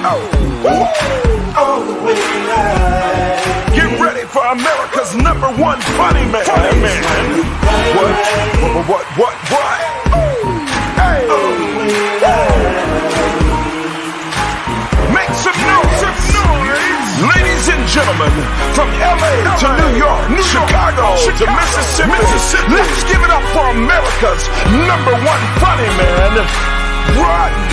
All the way live. Get ready for America's #1 funny man. What? Hey. Make some noise. Ladies and gentlemen, from LA to New York, Chicago to Mississippi, let's give it up for America's #1 funny man, Rodney.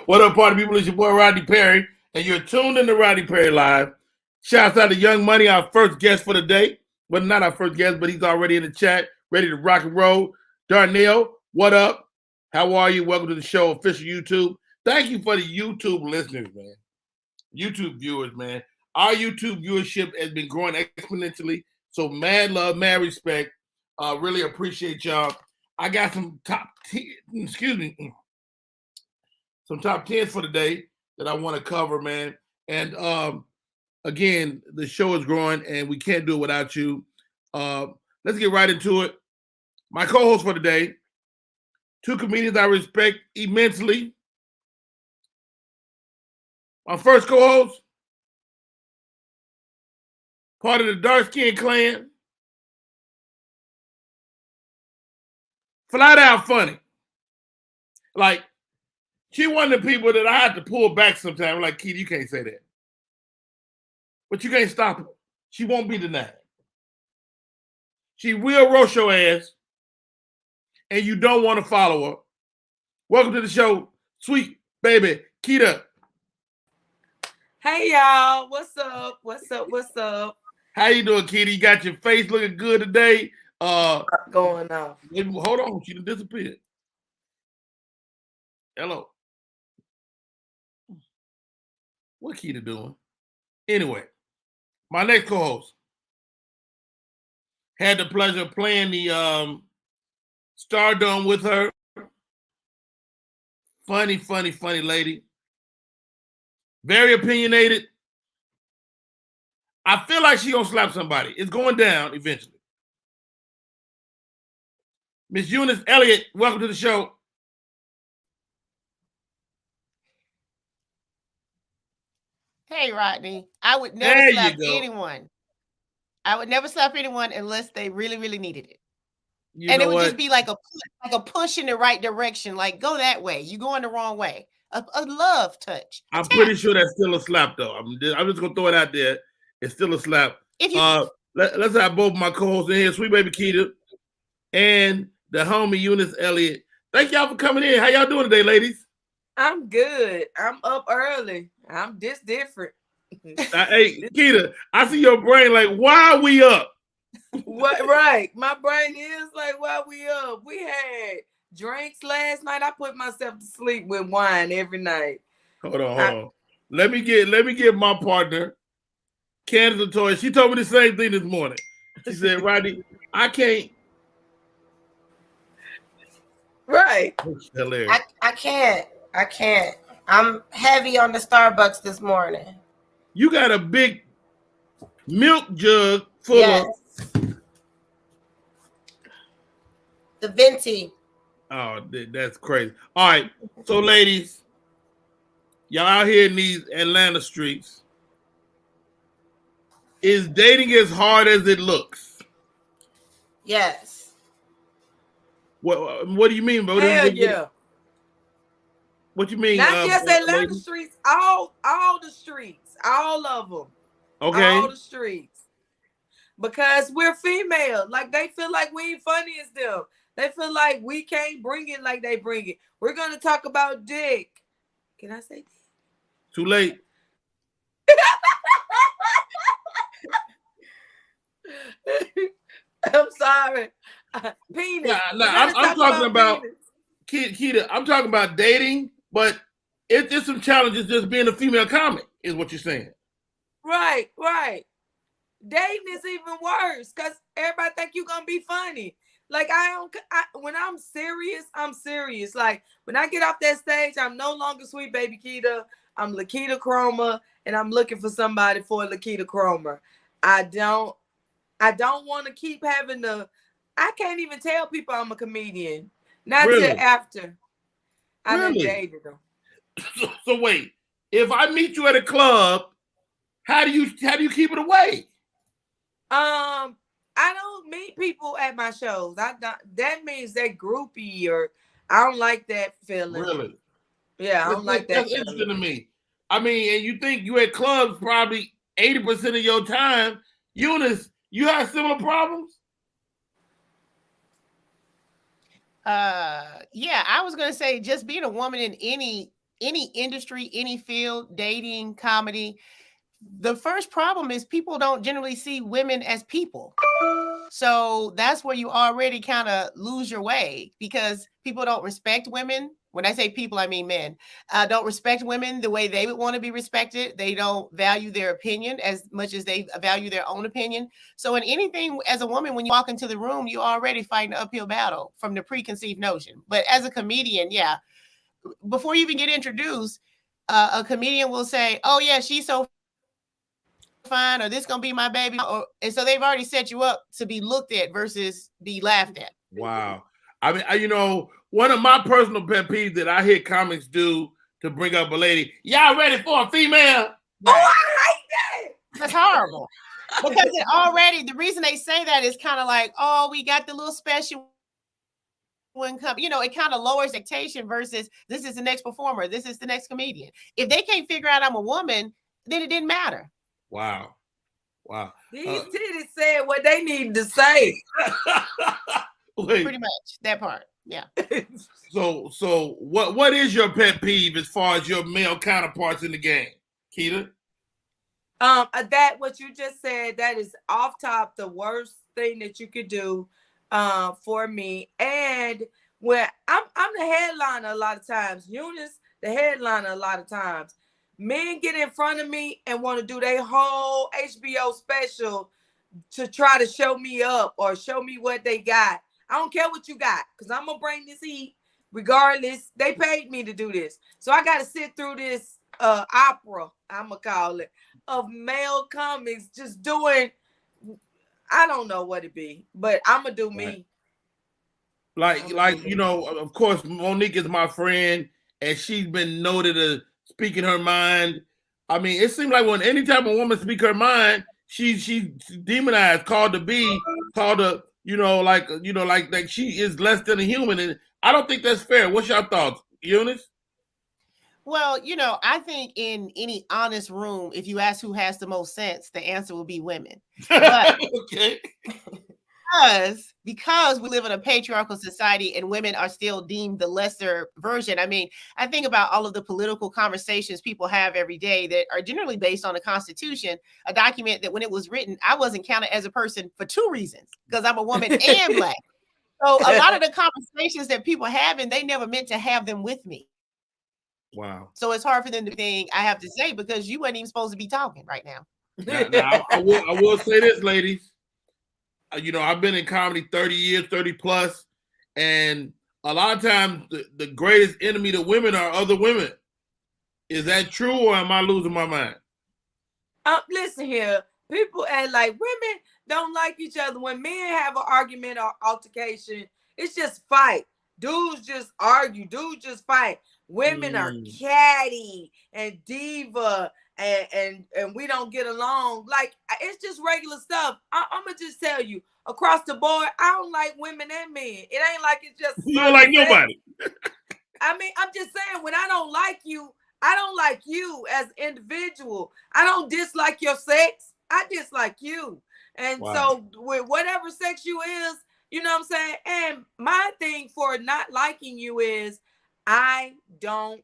What up, party people? It's your boy Rodney Perry, and you're tuned in to Rodney Perry Live. Shouts out to Young Money, our first guest for the day. Well, not our first guest, but he's already in the chat, ready to rock and roll. Darnell, what up? How are you? Welcome to the show, official YouTube. Thank you for the YouTube listeners, man. YouTube viewers, man. Our YouTube viewership has been growing exponentially, so mad love, mad respect. Really appreciate y'all. I got some top 10s for the day that I want to cover, man. And again, the show is growing, and we can't do it without you. Let's get right into it. My co-host for the day, two comedians I respect immensely. My first co-host, part of the dark skin clan, flat out funny. Like, she one of the people that I had to pull back sometimes. Like, Keith, you can't say that. But you can't stop her. She won't be denied. She will roast your ass, and you don't want to follow her. Welcome to the show, sweet baby Keita. Hey, y'all. What's up? How you doing, Keita? You got your face looking good today. What's going on? Hold on. She done disappeared. Hello. What Keita doing? Anyway, my next co-host had the pleasure of playing the Stardom with her. Funny lady. Very opinionated. I feel like she gonna slap somebody. It's going down eventually. Miss Eunice Elliott, welcome to the show. Hey, Rodney. I would never slap anyone. I would never slap anyone unless they really, really needed it. And it would just be like a push in the right direction. Like, go that way. You're going the wrong way. A love touch. I'm pretty sure that's still a slap, though. I'm just gonna throw it out there. It's still a slap. Let's have both my co-hosts in here, sweet baby Keita and the homie Eunice Elliott. Thank y'all for coming in. How y'all doing today, ladies? I'm good. I'm up early. I'm just different. Hey, Keita, I see your brain like, why are we up? What? Right. My brain is like, why we up? We had drinks last night. I put myself to sleep with wine every night. Hold on. Let me get my partner, Candace Latoya. She told me the same thing this morning. She said, Rodney, I can't. Right. Hilarious. I can't. I'm heavy on the Starbucks this morning. You got a big milk jug full of the venti. Oh, that's crazy. All right. So, ladies, y'all out here in these Atlanta streets. Is dating as hard as it looks? Yes. What do you mean, bro? Hell yeah. What you mean? Not just Atlanta streets, all the streets, all of them. Okay. All the streets. Because we're female. Like, they feel like we ain't funny as them. They feel like we can't bring it like they bring it. We're going to talk about dick. Can I say dick? Too late. I'm sorry. Penis. I'm talking about Keita. I'm talking about dating, but it's some challenges just being a female comic, is what you're saying. Right. Dating is even worse because everybody think you're gonna be funny. Like when I'm serious, I'm serious. Like when I get off that stage, I'm no longer Sweet Baby Keita. I'm Lakita Chroma, and I'm looking for somebody for Lakita Chroma. I don't want to keep having to. I can't even tell people I'm a comedian. Not till after I done dated them. So wait, if I meet you at a club, how do you keep it away? I don't meet people at my shows. That means they're groupie, or I don't like that feeling. Really? Yeah, I don't like that. That's interesting to me. I mean, and you think you at clubs probably 80% of your time. Eunice, you have similar problems? Yeah, I was gonna say just being a woman in any industry, any field, dating, comedy. The first problem is people don't generally see women as people. So that's where you already kind of lose your way, because people don't respect women. When I say people, I mean men. Don't respect women the way they would want to be respected. They don't value their opinion as much as they value their own opinion. So in anything, as a woman, when you walk into the room, you already fighting an uphill battle from the preconceived notion. But as a comedian, yeah, before you even get introduced, a comedian will say, "Oh yeah, she's so fine," or "This gonna be my baby," and so they've already set you up to be looked at versus be laughed at. Wow. I mean, one of my personal pet peeves that I hear comics do to bring up a lady, y'all ready for a female? Right. Oh, I hate that. That's horrible. Because the reason they say that is kind of like, oh, we got the little special one come, it kind of lowers expectation versus this is the next performer, this is the next comedian. If they can't figure out I'm a woman, then it didn't matter. Wow. These titties said what they needed to say. Pretty much that part. Yeah. So what is your pet peeve as far as your male counterparts in the game, Keita? That what you just said, that is off top the worst thing that you could do for me. And when I'm the headliner a lot of times, Eunice the headliner a lot of times. Men get in front of me and want to do their whole HBO special to try to show me up or show me what they got. I don't care what you got, because I'm going to bring this heat regardless. They paid me to do this. So I got to sit through this opera, I'm going to call it, of male comics just doing, I don't know what it be, but I'm going to do me. Like, of course, Monique is my friend, and she's been noted as speaking her mind. I mean, it seems like when anytime a woman speaks her mind, she's demonized, called to be, called to, like she is less than a human. And I don't think that's fair. What's your thoughts, Eunice? Well, I think in any honest room, if you ask who has the most sense, the answer will be women. But okay. Because we live in a patriarchal society and women are still deemed the lesser version. I mean, I think about all of the political conversations people have every day that are generally based on the Constitution, a document that when it was written, I wasn't counted as a person for two reasons, because I'm a woman and Black. So a lot of the conversations that people have, and they never meant to have them with me. Wow. So it's hard for them to think I have to say, because you weren't even supposed to be talking right now. Now I will say this, ladies. I've been in comedy 30 years, 30 plus, and a lot of times the greatest enemy to women are other women. Is that true, or am I losing my mind? Listen here. People act like women don't like each other. When men have an argument or altercation, it's just fight. Dudes just argue. Dudes just fight. Women are catty and diva, and we don't get along. Like, it's just regular stuff. I'm gonna just tell you, across the board, I don't like women and men. It ain't like it's just you don't like nobody. I mean, I'm just saying, when I don't like you, I don't like you as an individual. I don't dislike your sex. I dislike you. And so with whatever sex you is, you know what I'm saying? And my thing for not liking you is I don't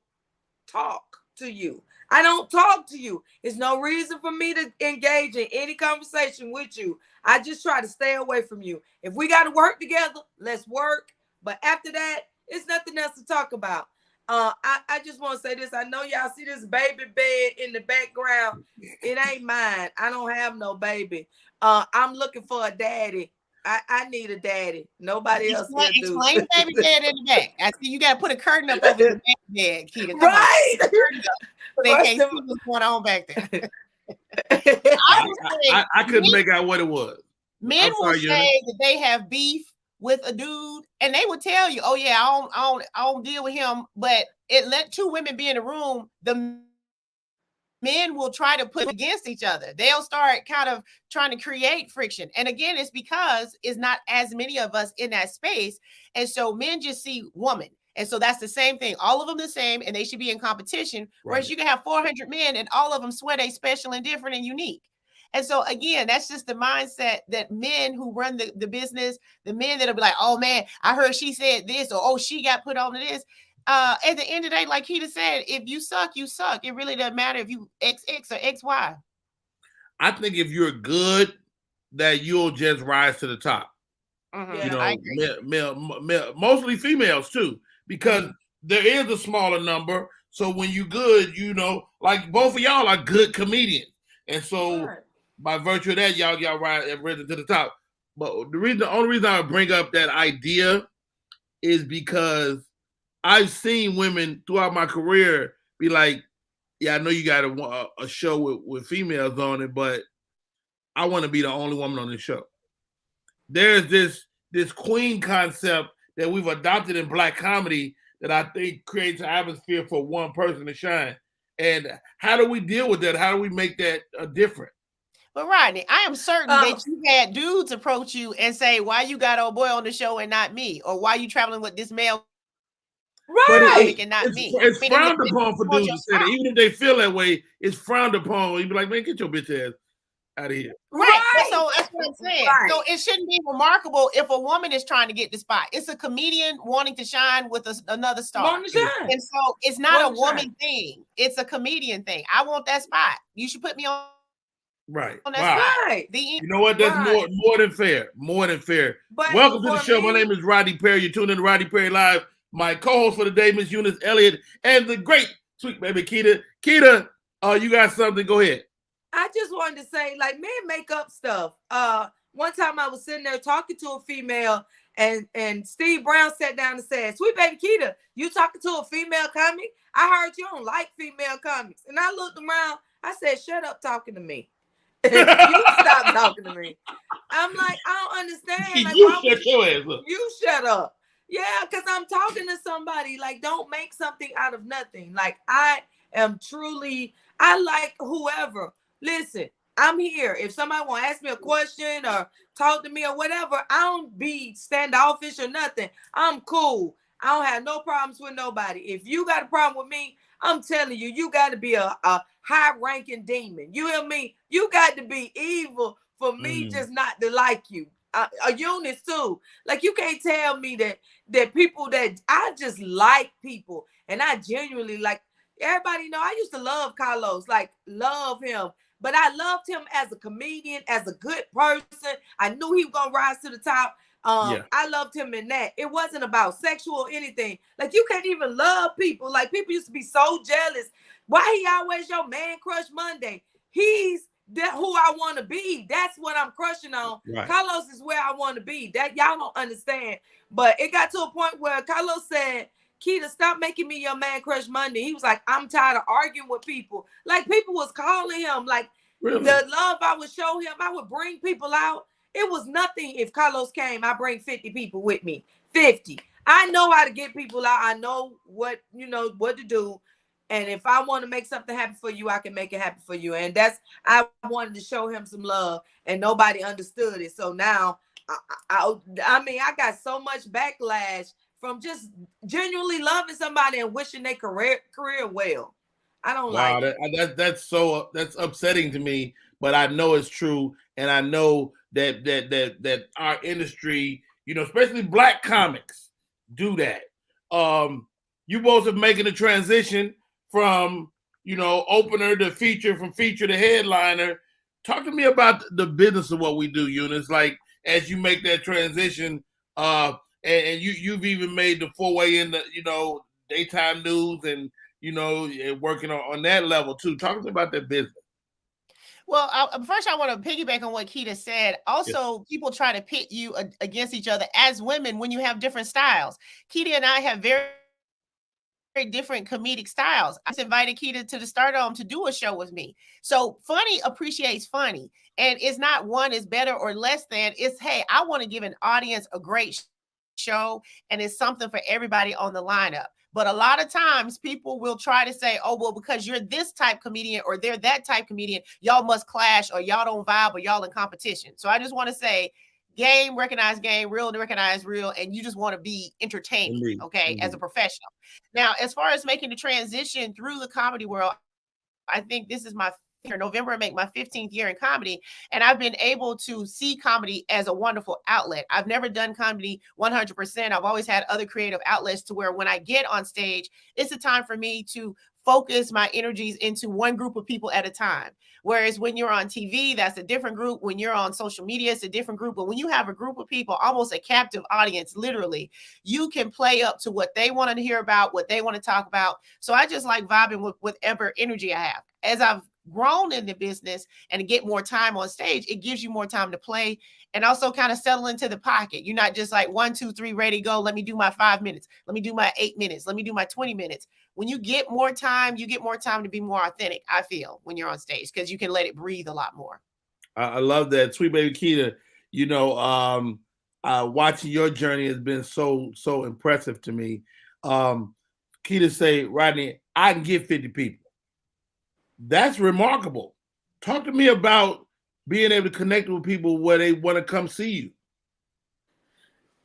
talk to you. I don't talk to you. There's no reason for me to engage in any conversation with you. I just try to stay away from you. If we got to work together, let's work. But after that, it's nothing else to talk about. I just want to say this. I know y'all see this baby bed in the background. It ain't mine. I don't have no baby. I'm looking for a daddy. I need a daddy. Nobody else will do. Explain baby dad in the back. I see you got to put a curtain up over the baby dad, Keita. Come right. On. So they can't see what's going on back there. I couldn't make out what it was. Men will say that they have beef with a dude, and they would tell you, "Oh yeah, I don't deal with him." But it let two women be in the room. The men will try to put against each other. They'll start kind of trying to create friction. And again, it's because it's not as many of us in that space. And so men just see woman. And so that's the same thing. All of them the same, and they should be in competition. Right. Whereas you can have 400 men and all of them swear they special and different and unique. And so again, that's just the mindset that men who run the business, the men that'll be like, oh man, I heard she said this, or oh, she got put on to this. At the end of the day, like Keita said, if you suck, you suck. It really doesn't matter if you XX or XY. I think if you're good, that you'll just rise to the top. Mm-hmm. You know, mostly females too, because there is a smaller number. So when you're good, you know, like both of y'all are good comedians, and so by virtue of that, y'all risen to the top. But the only reason I bring up that idea is because I've seen women throughout my career be like, yeah, I know you got a show with females on it, but I want to be the only woman on the show. There's this queen concept that we've adopted in Black comedy that I think creates an atmosphere for one person to shine. And how do we deal with that? How do we make that different? But Rodney, I am certain that you had dudes approach you and say, why you got old boy on the show and not me? Or why you traveling with this male? Right. And not me. It's frowned upon for dudes to say that. Even if they feel that way, it's frowned upon. You'd be like, man, get your bitch ass out of here. Right. So that's what I'm saying. Right. So it shouldn't be remarkable if a woman is trying to get the spot. It's a comedian wanting to shine with another star. And so it's not a woman thing. It's a comedian thing. I want that spot. You should put me on. Right. On that right. You know what? That's more than fair. More than fair. But welcome to the show. My name is Rodney Perry. You're tuned in to Rodney Perry Live. My co-host for the day, Miss Eunice Elliott, and the great sweet baby Keita. Keita, you got something? Go ahead. I just wanted to say, like, men make up stuff. One time I was sitting there talking to a female, and Steve Brown sat down and said, "Sweet baby Keita, you talking to a female comic? I heard you don't like female comics." And I looked around. I said, "Shut up talking to me. You stop talking to me." I'm like, I don't understand. Like, you shut your ass up. You shut up. Yeah, because I'm talking to somebody. Like, don't make something out of nothing. Like, I like whoever. Listen, I'm here. If somebody want to ask me a question or talk to me or whatever, I don't be standoffish or nothing. I'm cool. I don't have no problems with nobody. If you got a problem with me, I'm telling you, you got to be a high-ranking demon. You hear me? You got to be evil for me just not to like you. A Eunice too. Like, you can't tell me that people that I just like people, and I genuinely like. Everybody know I used to love Carlos, like love him, but I loved him as a comedian, as a good person. I knew he was gonna rise to the top. I loved him in that. It wasn't about sexual or anything. Like, you can't even love people. Like, people used to be so jealous. Why he always your man crush Monday? He's that who I want to be. That's what I'm crushing on. Right. Carlos is where I want to be. That y'all don't understand. But it got to a point where Carlos said, "Keita, stop making me your man crush Monday." He was like, "I'm tired of arguing with people." Like, people was calling him. Like, really? The love I would show him, I would bring people out. It was nothing if Carlos came. I bring 50 people with me. 50. I know how to get people out. I know what to do. And if I want to make something happen for you, I can make it happen for you. And I wanted to show him some love, and nobody understood it. So now, I mean, I got so much backlash from just genuinely loving somebody and wishing their career well. I don't like it. That's upsetting to me, but I know it's true, and I know that our industry, especially Black comics, do that. You both are making a transition from opener to feature, from feature to headliner. Talk to me about the business of what we do, Eunice. Like, as you make that transition, and you've even made the foray in the daytime news and working on that level too. Talk to me about that business. Well, first I want to piggyback on what Keita said. Also, people try to pit you against each other as women when you have different styles. Keita and I have very different comedic styles. I just invited Keita to the Stardome to do a show with me. So funny appreciates funny. And it's not one is better or less than. It's, hey, I want to give an audience a great show, and it's something for everybody on the lineup. But a lot of times people will try to say, oh, well, because you're this type comedian or they're that type comedian, y'all must clash or y'all don't vibe or y'all in competition. So I just want to say, game, recognize game, real, recognize real, and you just want to be entertaining, okay, as a professional. Now, as far as making the transition through the comedy world, I think this is my November make my 15th year in comedy, and I've been able to see comedy as a wonderful outlet. I've never done comedy 100%. I've always had other creative outlets to where when I get on stage, it's a time for me to focus my energies into one group of people at a time. Whereas when you're on TV, that's a different group. When you're on social media, it's a different group. But when you have a group of people, almost a captive audience, literally, you can play up to what they want to hear about, what they want to talk about. So I just like vibing with whatever energy I have. As I've grown in the business and get more time on stage, it gives you more time to play and also kind of settle into the pocket. You're not just like 1, 2, 3, ready, go. Let me do my 5 minutes. Let me do my 8 minutes. Let me do my 20 minutes. When you get more time, you get more time to be more authentic, I feel, when you're on stage, because you can let it breathe a lot more. I love that. Sweet baby Keita, you know, watching your journey has been so impressive to me. Keita say, Rodney, I can get 50 people. That's remarkable. Talk to me about being able to connect with people where they want to come see you.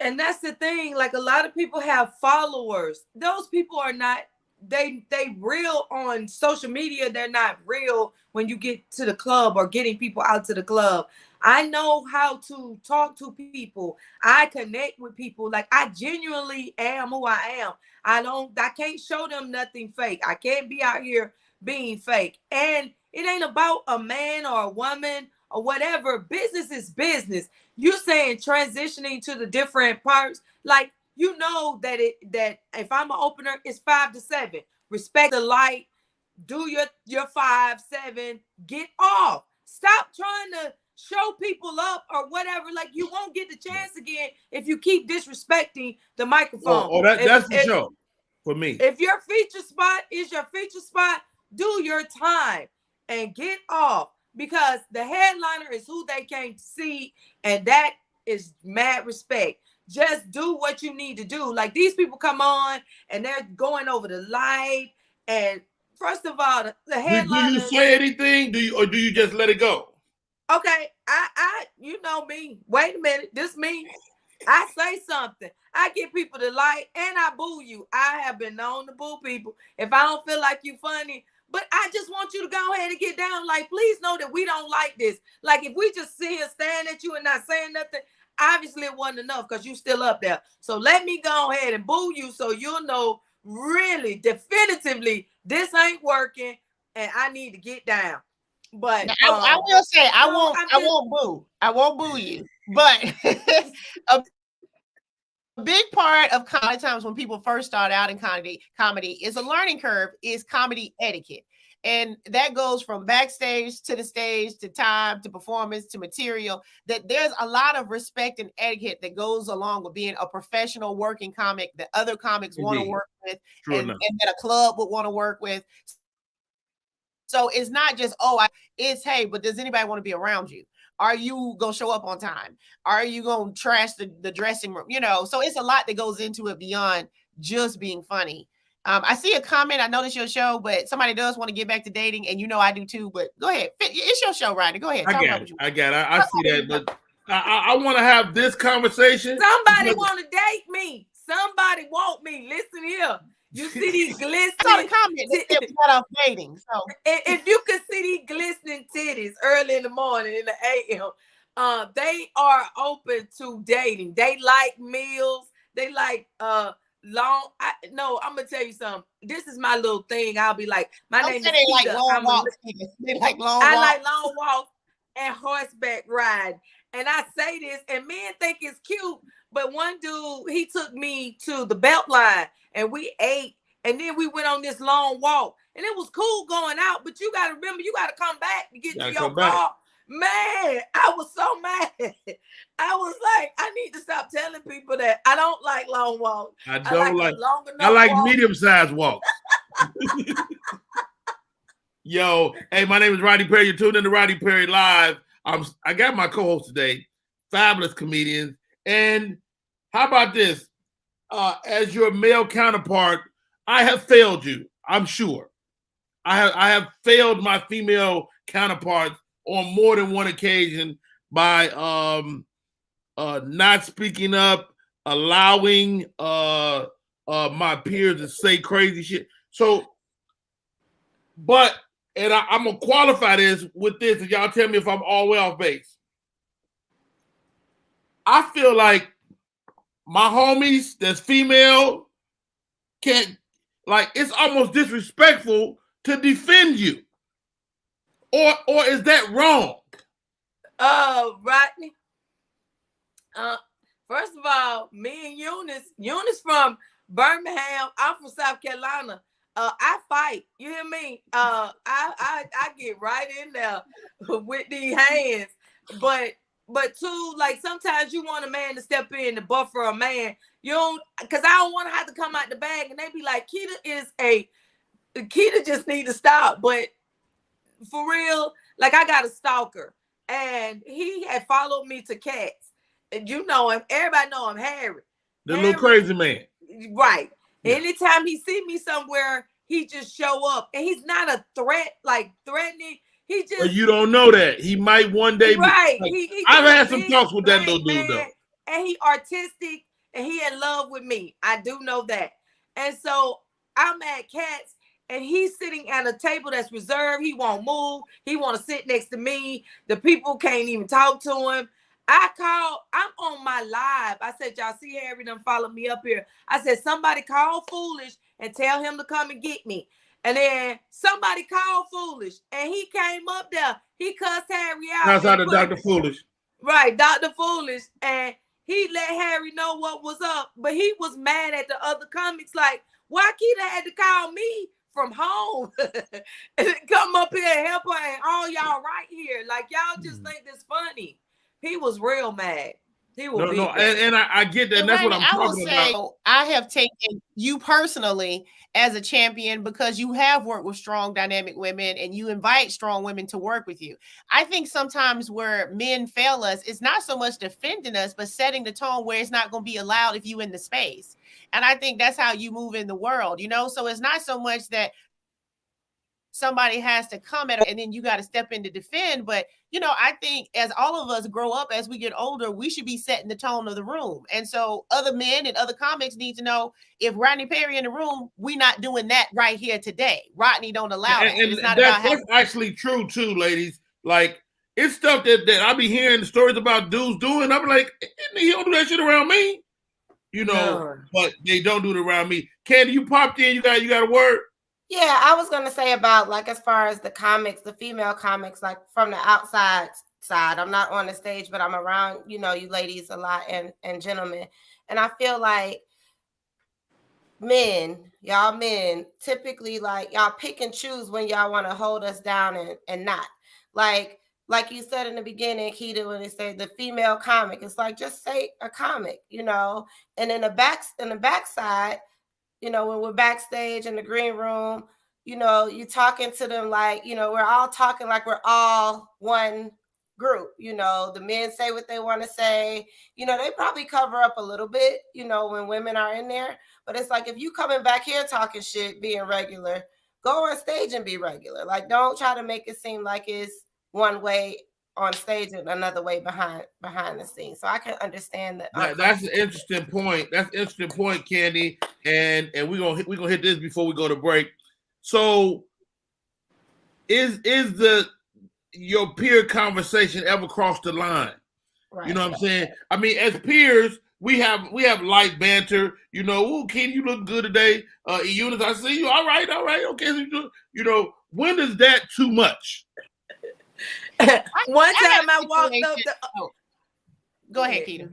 And that's the thing. Like, a lot of people have followers. Those people are not, they real on social media. They're not real when you get to the club or getting people out to the club. I know how to talk to people. I connect with people. Like, I genuinely am who I am. I can't show them nothing fake. I can't be out here being fake. And it ain't about a man or a woman or whatever. Business is business. You saying transitioning to the different parts, like, you know that if I'm an opener, it's 5 to 7. Respect the light. Do your 5, 7. Get off. Stop trying to show people up or whatever. Like, you won't get the chance again if you keep disrespecting the microphone. That's the show for me. If your feature spot is your feature spot, do your time and get off, because the headliner is who they can't see, and that is mad respect. Just do what you need to do. Like, these people come on and they're going over the light, and first of all, the headliner. Do you say anything? Do you just let it go? Okay, I you know me. Wait a minute, this me. I say something. I get people to like, and I boo you. I have been known to boo people if I don't feel like you funny. But I just want you to go ahead and get down. Like, please know that we don't like this. Like, if we just sit here staring at you and not saying nothing, obviously it wasn't enough because you still up there. So let me go ahead and boo you so you'll know really definitively this ain't working and I need to get down. But I will say I won't boo you. But a big part of comedy times when people first start out in comedy is a learning curve, is comedy etiquette. And that goes from backstage to the stage, to time, to performance, to material, that there's a lot of respect and etiquette that goes along with being a professional working comic that other comics want to work with, and that a club would want to work with. So it's not just, it's, hey, but does anybody want to be around you? Are you going to show up on time? Are you going to trash the dressing room? You know, so it's a lot that goes into it beyond just being funny. I see a comment. I know this your show, but somebody does want to get back to dating, and you know I do too. But go ahead. It's your show, Rodney. Go ahead. I get it. I see that, but I want to have this conversation. Somebody want to date me. Somebody want me. Listen here. You see these glistening dating. So if you could see these glistening titties early in the morning in the AM, they are open to dating. They like meals. They like I'm gonna tell you something. This is my little thing. I'll be like, my name is Keita. Like long walks. They like long walks. I like long walks and horseback ride. And I say this, and men think it's cute. But one dude, he took me to the Beltline, and we ate, and then we went on this long walk. and it was cool going out, but you got to remember, you got to come back to get to your car. Back. Man, I was so mad. I was like, I need to stop telling people that I don't like long walks. I don't like long enough I like walk. medium-sized walks. Yo, hey, my name is Rodney Perry. You're tuned in to Rodney Perry Live. I got my co-host today, fabulous comedians. And how about this? As your male counterpart, I have failed you, I'm sure. I have failed my female counterparts on more than one occasion by not speaking up, allowing my peers to say crazy shit. So, but, and I'm gonna qualify this with this, and y'all tell me if I'm all way off base. I feel like my homies that's female can't, like, it's almost disrespectful to defend you. Or is that wrong? Rodney. First of all, me and Eunice from Birmingham, I'm from South Carolina. I fight. You hear me? I get right in there with these hands. But too, like, sometimes you want a man to step in to buffer a man. You don't, because I don't want to have to come out the bag and they be like, Keita just need to stop. But for real, like, I got a stalker and he had followed me to Cats. And you know him, everybody know him, Harry. The little crazy man. Right. Yeah. Anytime he see me somewhere, he just show up. And he's not a threat, like threatening. He just. But you don't know that. He might one day right. be. Like, He I've had some talks with that little dude, though. And he artistic and he in love with me. I do know that. And so I'm at Cats. And he's sitting at a table that's reserved. He won't move. He want to sit next to me. The people can't even talk to him. I'm on my live. I said, y'all see Harry done follow me up here. I said, somebody call Foolish and tell him to come and get me. And then somebody called Foolish and he came up there. He cussed Harry out. That's out of Dr. Foolish. Right, Dr. Foolish. And he let Harry know what was up. But he was mad at the other comics, like, why Keita had to call me from home and come up here and help her, and all y'all right here, like, y'all just think this funny. He was real mad. He was and I get that. And that's what I'm talking about. I have taken you personally as a champion because you have worked with strong dynamic women and you invite strong women to work with you. I think sometimes where men fail us, it's not so much defending us, but setting the tone where it's not going to be allowed if you in the space. And I think that's how you move in the world, you know? So it's not so much that somebody has to come at it and then you got to step in to defend. But, you know, I think as all of us grow up, as we get older, we should be setting the tone of the room. And so other men and other comics need to know, if Rodney Perry in the room, we not doing that right here today. Rodney don't allow that. And it's not that's actually true too, ladies. Like, it's stuff that I be hearing stories about dudes doing. I'm like, he don't do that shit around me. You know, but they don't do it around me. Candy, you popped in. You got a word? Yeah, I was going to say about, like, as far as the comics, the female comics, like, from the outside side. I'm not on the stage, but I'm around, you know, you ladies a lot and gentlemen. And I feel like y'all men, typically, like, y'all pick and choose when y'all want to hold us down and not. Like you said in the beginning, Keita, when they say the female comic, it's like, just say a comic, you know. And in the backside, you know, when we're backstage in the green room, you know, you talking to them like, you know, we're all talking like we're all one group. You know, the men say what they want to say. You know, they probably cover up a little bit, you know, when women are in there. But it's like, if you coming back here talking shit, being regular, go on stage and be regular. Like, don't try to make it seem like it's one way on stage and another way behind the scenes. So I can understand that. That's an interesting point. That's an interesting point, Candy. And we're gonna hit this before we go to break. So is your peer conversation ever crossed the line? Right. You know what I'm saying? I mean, as peers, we have light banter. You know, "Ooh, Candy, you look good today. Eunice, I see you. All right, okay." So you know, when is that too much? One time I walked up Go ahead, Keita.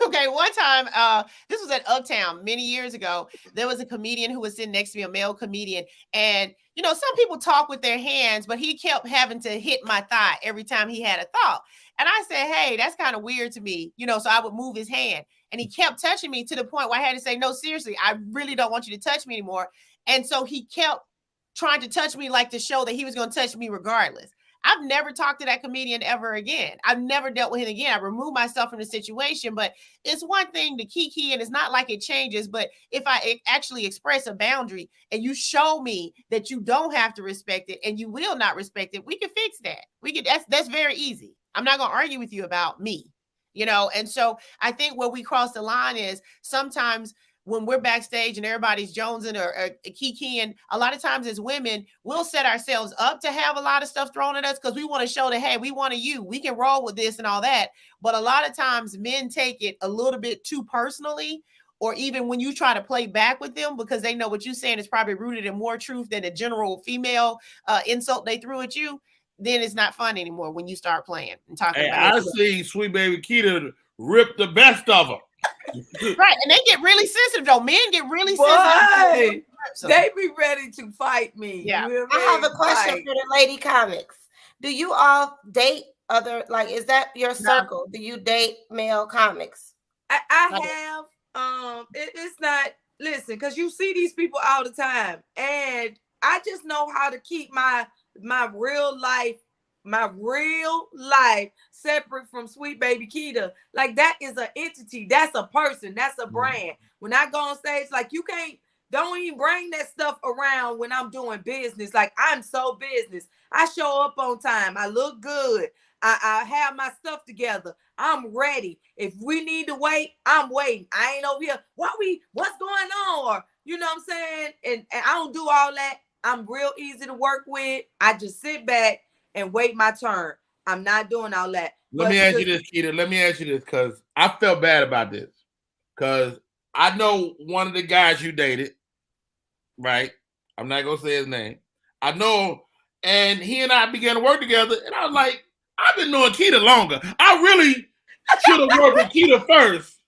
Okay, Okay, one time, this was at Uptown many years ago. There was a comedian who was sitting next to me, a male comedian, and you know, some people talk with their hands, but he kept having to hit my thigh every time he had a thought. And I said, hey, that's kind of weird to me, you know, so I would move his hand. And he kept touching me to the point where I had to say, no, seriously, I really don't want you to touch me anymore. And so he kept trying to touch me like to show that he was going to touch me regardless. I've never talked to that comedian ever again. I've never dealt with him again. I removed myself from the situation, but it's one thing to kiki, and it's not like it changes. But if I actually express a boundary and you show me that you don't have to respect it and you will not respect it, we can fix that. That's very easy. I'm not going to argue with you about me, you know? And so I think where we cross the line is sometimes when we're backstage and everybody's jonesing or kikiing, a lot of times as women, we'll set ourselves up to have a lot of stuff thrown at us because we want to show that, hey, we want you. We can roll with this and all that. But a lot of times men take it a little bit too personally, or even when you try to play back with them because they know what you're saying is probably rooted in more truth than a general female insult they threw at you, then it's not fun anymore when you start playing and talking about it. I see Sweet Baby Keita rip the best of them. Right, and they get really sensitive though. Men get really sensitive. They be ready to fight me. Yeah, I have a question for the lady comics. Do you all date other? Like, is that your circle? Do you date male comics? I have. It's not. Listen, because you see these people all the time, and I just know how to keep my real life separate from Sweet Baby Keita. Like, that is an entity. That's a person. That's a brand. When I go on stage, like, don't even bring that stuff around when I'm doing business. Like, I'm so business. I show up on time. I look good. I have my stuff together. I'm ready. If we need to wait, I'm waiting. I ain't over here. What's going on? Or, you know what I'm saying? And I don't do all that. I'm real easy to work with. I just sit back and wait my turn. I'm not doing all that. Let me ask you this, Keita. Let me ask you this, because I felt bad about this. Because I know one of the guys you dated, right? I'm not going to say his name. I know, and he and I began to work together, and I was like, I've been knowing Keita longer. I really should have worked with Keita first,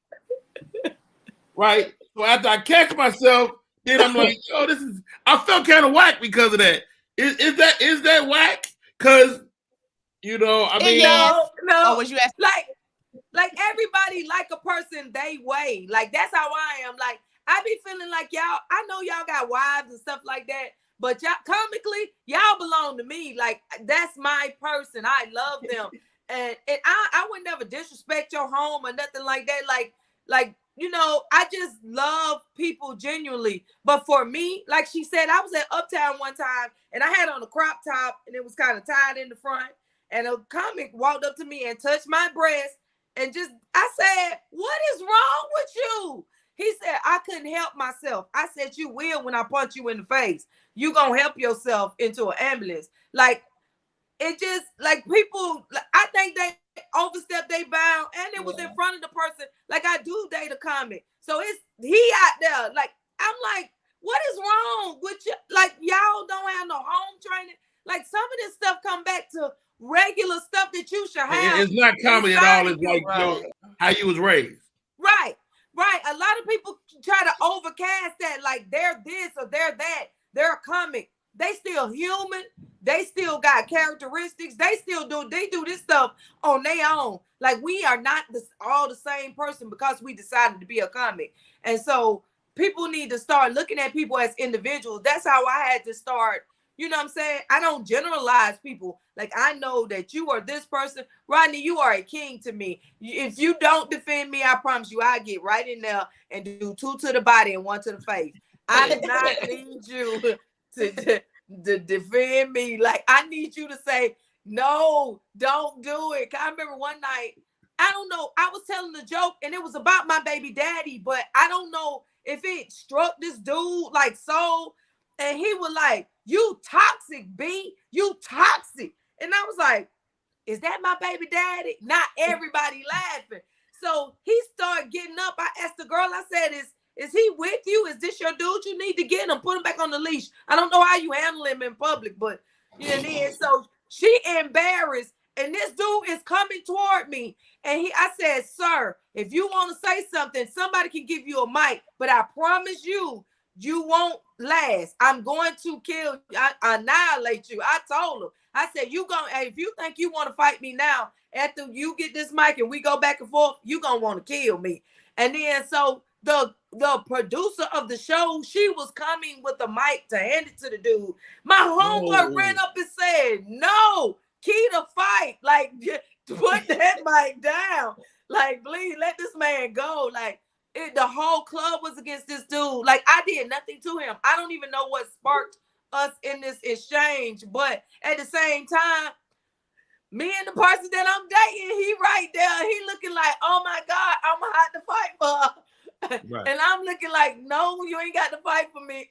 right? So after I catch myself, then I'm like, yo, I felt kind of whack because of that. Is that whack? Because, you know, I mean, no. Oh, was you asking? Like everybody like a person they way. Like, that's how I am. Like, I be feeling like y'all, I know y'all got wives and stuff like that, but y'all comically, y'all belong to me. Like, that's my person. I love them. And I would never disrespect your home or nothing like that. Like, you know, I just love people genuinely. But for me, like she said, I was at Uptown one time and I had on a crop top and it was kind of tied in the front. And a comic walked up to me and touched my breast and I said, what is wrong with you? He said, I couldn't help myself. I said, you will when I punch you in the face. You gonna help yourself into an ambulance. Like, it just, like, people, I think they overstepped their bound, and it was in front of the person. Like, I do date a comic, so he out there. Like, I'm like, what is wrong with you? Like, y'all don't have no home training. Like, some of this stuff come back to regular stuff that you should have. It's not comedy at all. It's like how you was raised. Right. A lot of people try to overcast that, like they're this or they're that. They're a comic. They still human. They still got characteristics. They do this stuff on their own. Like, we are not all the same person because we decided to be a comic. And so people need to start looking at people as individuals. That's how I had to start. You know what I'm saying? I don't generalize people. Like, I know that you are this person. Rodney, you are a king to me. If you don't defend me, I promise you, I get right in there and do 2 to the body and 1 to the face. I do not need you to defend me. Like, I need you to say, no, don't do it. I remember one night, I don't know, I was telling the joke and it was about my baby daddy, but I don't know if it struck this dude like so. And he was like, you toxic, B. You toxic. And I was like, is that my baby daddy? Not everybody laughing. So he started getting up. I asked the girl, I said, is he with you? Is this your dude? You need to get him. Put him back on the leash. I don't know how you handle him in public, but you know, then so she embarrassed. And this dude is coming toward me. And I said, sir, If you want to say something, somebody can give you a mic, but I promise you, you won't last. I'm going to kill you. I annihilate you. I told him. I said, if you think you want to fight me now, after you get this mic and we go back and forth, you gonna want to kill me. And then so the producer of the show, she was coming with the mic to hand it to the dude. My homeboy ran up and said, no, Keita, fight. Like, put that mic down. Like, please let this man go. Like, the whole club was against this dude. Like, I did nothing to him. I don't even know what sparked us in this exchange. But at the same time, me and the person that I'm dating, he right there. He looking like, oh my God, I'm gonna have to fight for her. Right. And I'm looking like, no, you ain't got to fight for me.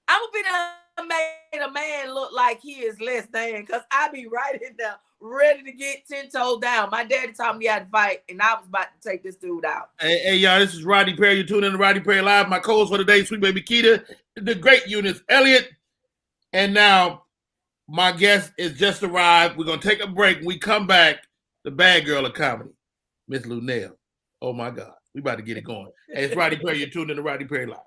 I'm gonna be there, made a man look like he is less than, because I be right in there ready to get 10 toes down. My daddy taught me how to fight, and I was about to take this dude out. Hey, y'all, this is Rodney Perry. You're tuning in to Rodney Perry Live. My co-host for today, Sweet Baby Keita, the great Eunice Elliott. And now my guest is just arrived. We're going to take a break. When we come back, the bad girl of comedy, Miss Lunell. Oh, my God. We about to get it going. Hey, it's Rodney Perry. You're tuned in to Rodney Perry Live.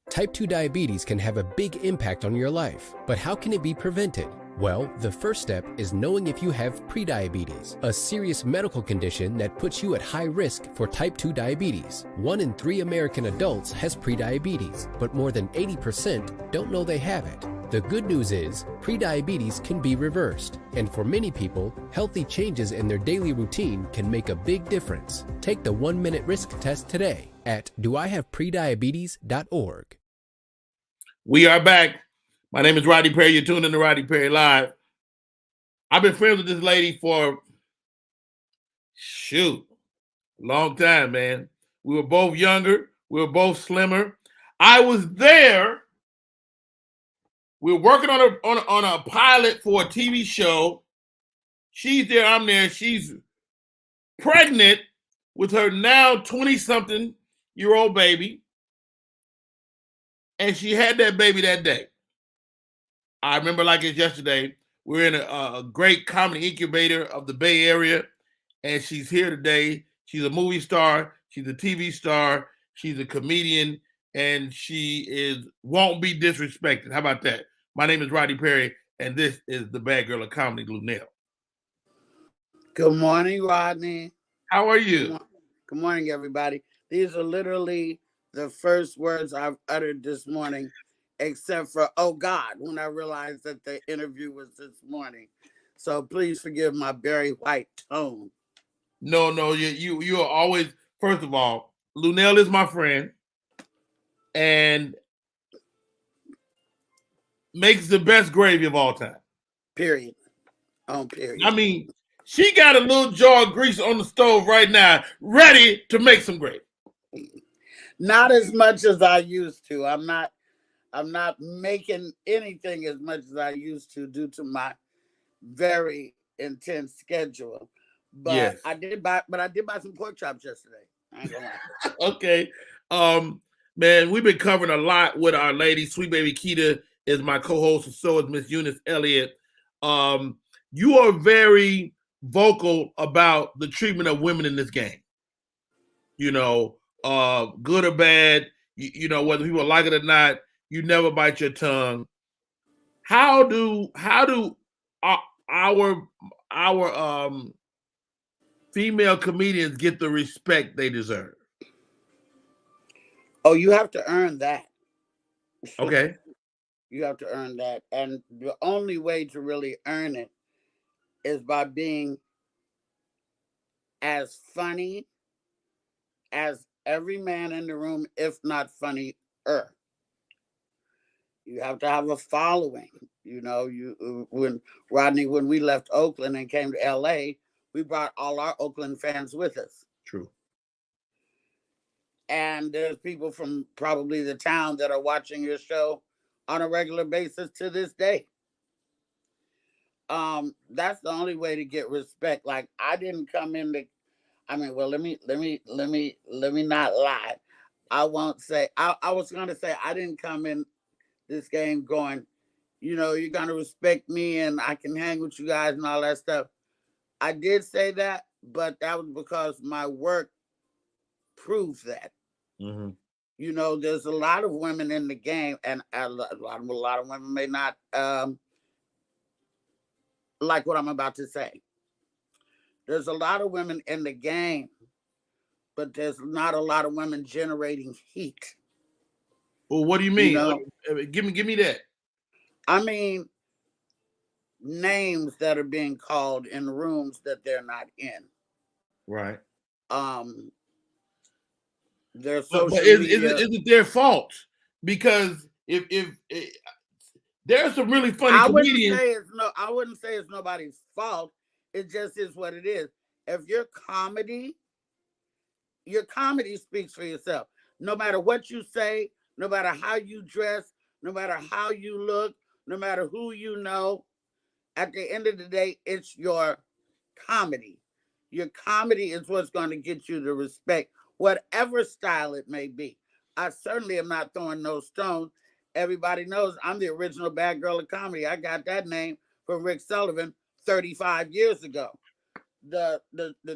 Type 2 diabetes can have a big impact on your life, but how can it be prevented? Well, the first step is knowing if you have prediabetes, a serious medical condition that puts you at high risk for type 2 diabetes. 1 in 3 American adults has prediabetes, but more than 80% don't know they have it. The good news is, prediabetes can be reversed, and for many people, healthy changes in their daily routine can make a big difference. Take the 1-minute risk test today at doihaveprediabetes.org. We are back. My name is Rodney Perry. You're tuned in to Rodney Perry Live. I've been friends with this lady for, a long time, man. We were both younger. We were both slimmer. I was there. We were working on a pilot for a TV show. She's there. I'm there. She's pregnant with her now 20-something-year-old baby. And she had that baby that day. I remember like it's yesterday. We're in a great comedy incubator of the Bay Area, and she's here today. She's a movie star. She's a TV star. She's a comedian, and she won't be disrespected. How about that? My name is Rodney Perry, and this is the bad girl of comedy, Lunell. Good morning, Rodney. How are you? Good morning, everybody. These are literally the first words I've uttered this morning, except for, oh God, when I realized that the interview was this morning. So please forgive my Barry White tone. No, you are always, first of all, Lunell is my friend and makes the best gravy of all time. Period. Period. I mean, she got a little jar of grease on the stove right now, ready to make some gravy. Not as much as I used to. I'm not making anything as much as I used to due to my very intense schedule. But yes. I did buy some pork chops yesterday. I ain't gonna lie. Okay. Man, we've been covering a lot with our lady. Sweet Baby Keita is my co-host, and so is Miss Eunice Elliott. You are very vocal about the treatment of women in this game. You know, good or bad, you know, whether people like it or not, you never bite your tongue. How do our female comedians get the respect they deserve? Oh, you have to earn that. Okay. You have to earn that. And the only way to really earn it is by being as funny as every man in the room, if not funnier. You have to have a following. You know, when we left Oakland and came to LA, we brought all our Oakland fans with us. True. And there's people from probably the town that are watching your show on a regular basis to this day. That's the only way to get respect. Like, I didn't come in to, well, let me not lie. I won't say, I was going to say, I didn't come in this game going, you know, you're going to respect me and I can hang with you guys and all that stuff. I did say that, but that was because my work prove that. Mm-hmm. You know, there's a lot of women in the game, and a lot of women may not like what I'm about to say. There's a lot of women in the game, but there's not a lot of women generating heat. Well, what do you mean? You know? Give me that. I mean, names that are being called in rooms that they're not in. Right. Their But social is media. it their fault? Because if there's some really funny comedians. I wouldn't say it's nobody's fault. It just is what it is. If your comedy speaks for yourself. No matter what you say, no matter how you dress, no matter how you look, no matter who you know, at the end of the day, it's your comedy. Your comedy is what's going to get you the respect, whatever style it may be. I certainly am not throwing no stones. Everybody knows I'm the original bad girl of comedy. I got that name from Rick Sullivan 35 years ago. The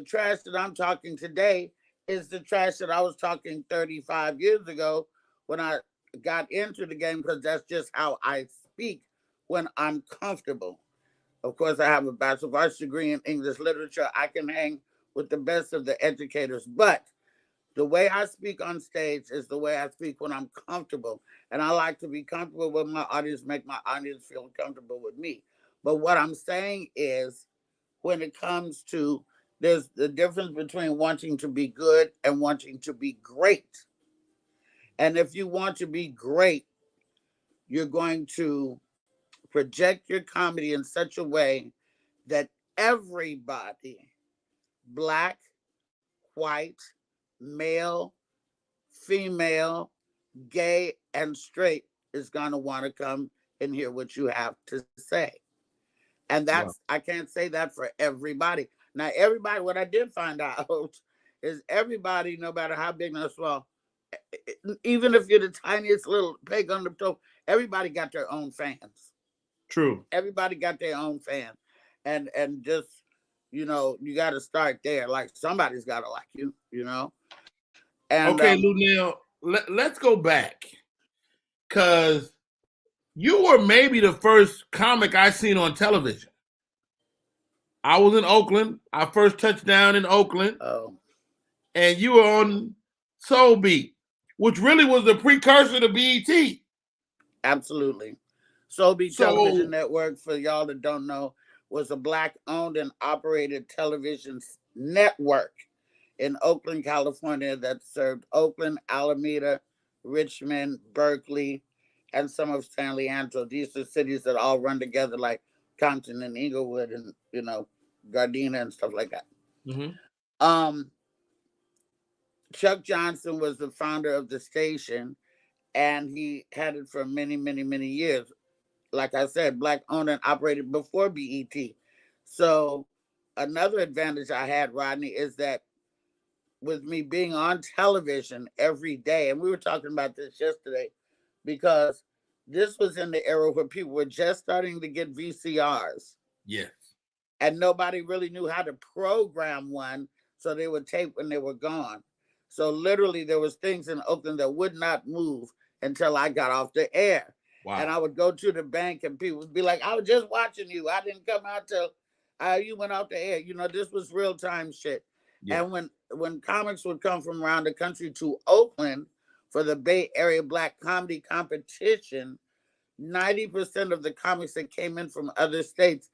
trash that I'm talking today is the trash that I was talking 35 years ago when I got into the game, because that's just how I speak when I'm comfortable. Of course, I have a Bachelor of Arts degree in English literature. I can hang with the best of the educators, but the way I speak on stage is the way I speak when I'm comfortable. And I like to be comfortable with my audience, make my audience feel comfortable with me. But what I'm saying is, when it comes to, there's the difference between wanting to be good and wanting to be great. And if you want to be great, you're going to project your comedy in such a way that everybody, black, white, male, female, gay, and straight, is going to want to come and hear what you have to say. And that's, I can't say that for everybody. Now, everybody, what I did find out is everybody, no matter how big or small, even if you're the tiniest little peg on the toe, everybody got their own fans. True. Everybody got their own fans. And just, you know, you got to start there. Like, somebody's got to like you, you know? And, okay, Lunel, let's go back. Because you were maybe the first comic I seen on television. I was in Oakland. I first touched down in Oakland. Oh. And you were on Soul Beat, which really was the precursor to BET. Absolutely. Soul Beat Television Network, for y'all that don't know, was a Black-owned and operated television network in Oakland, California, that served Oakland, Alameda, Richmond, Berkeley, and some of San Leandro. These are cities that all run together, like Compton and Inglewood and, you know, Gardena and stuff like that. Mm-hmm. Chuck Johnson was the founder of the station, and he had it for many, many, many years. Like I said, Black-owned and operated before BET. So another advantage I had, Rodney, is that with me being on television every day, and we were talking about this yesterday, because this was in the era where people were just starting to get VCRs. Yes. And nobody really knew how to program one, so they would tape when they were gone. So literally there was things in Oakland that would not move until I got off the air. Wow. And I would go to the bank and people would be like, I was just watching you. I didn't come out till you went off the air. You know, this was real time shit. Yeah. And when comics would come from around the country to Oakland for the Bay Area Black Comedy Competition, 90% of the comics that came in from other states,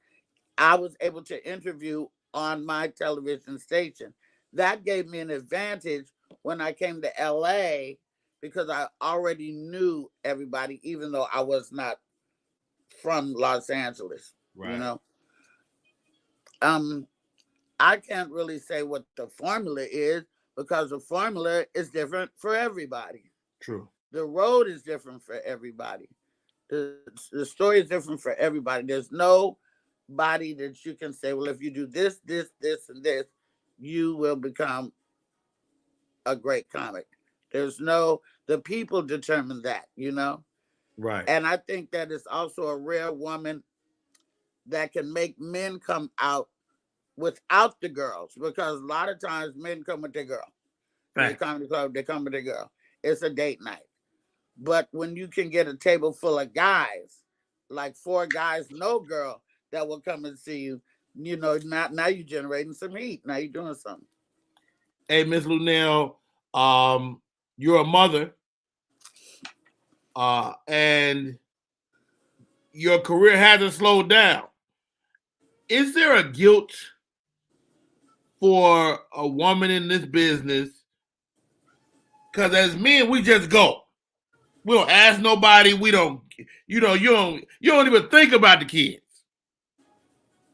I was able to interview on my television station. That gave me an advantage when I came to LA, because I already knew everybody, even though I was not from Los Angeles. Right. You know? I can't really say what the formula is, because the formula is different for everybody. True. The road is different for everybody. The story is different for everybody. There's no body that you can say, well, if you do this, this, this, and this, you will become a great comic. There's no, the people determine that, you know? Right. And I think that it's also a rare woman that can make men come out without the girls, because a lot of times men come with their girl. The comedy club, they come with their girl. It's a date night. But when you can get a table full of guys, like 4 guys, no girl that will come and see you, you know, now you're generating some heat. Now you're doing something. Hey, Miss Lunell, you're a mother, and your career hasn't slowed down. Is there a guilt for a woman in this business? Because as men, we just go. We don't ask nobody. We don't, you don't even think about the kids.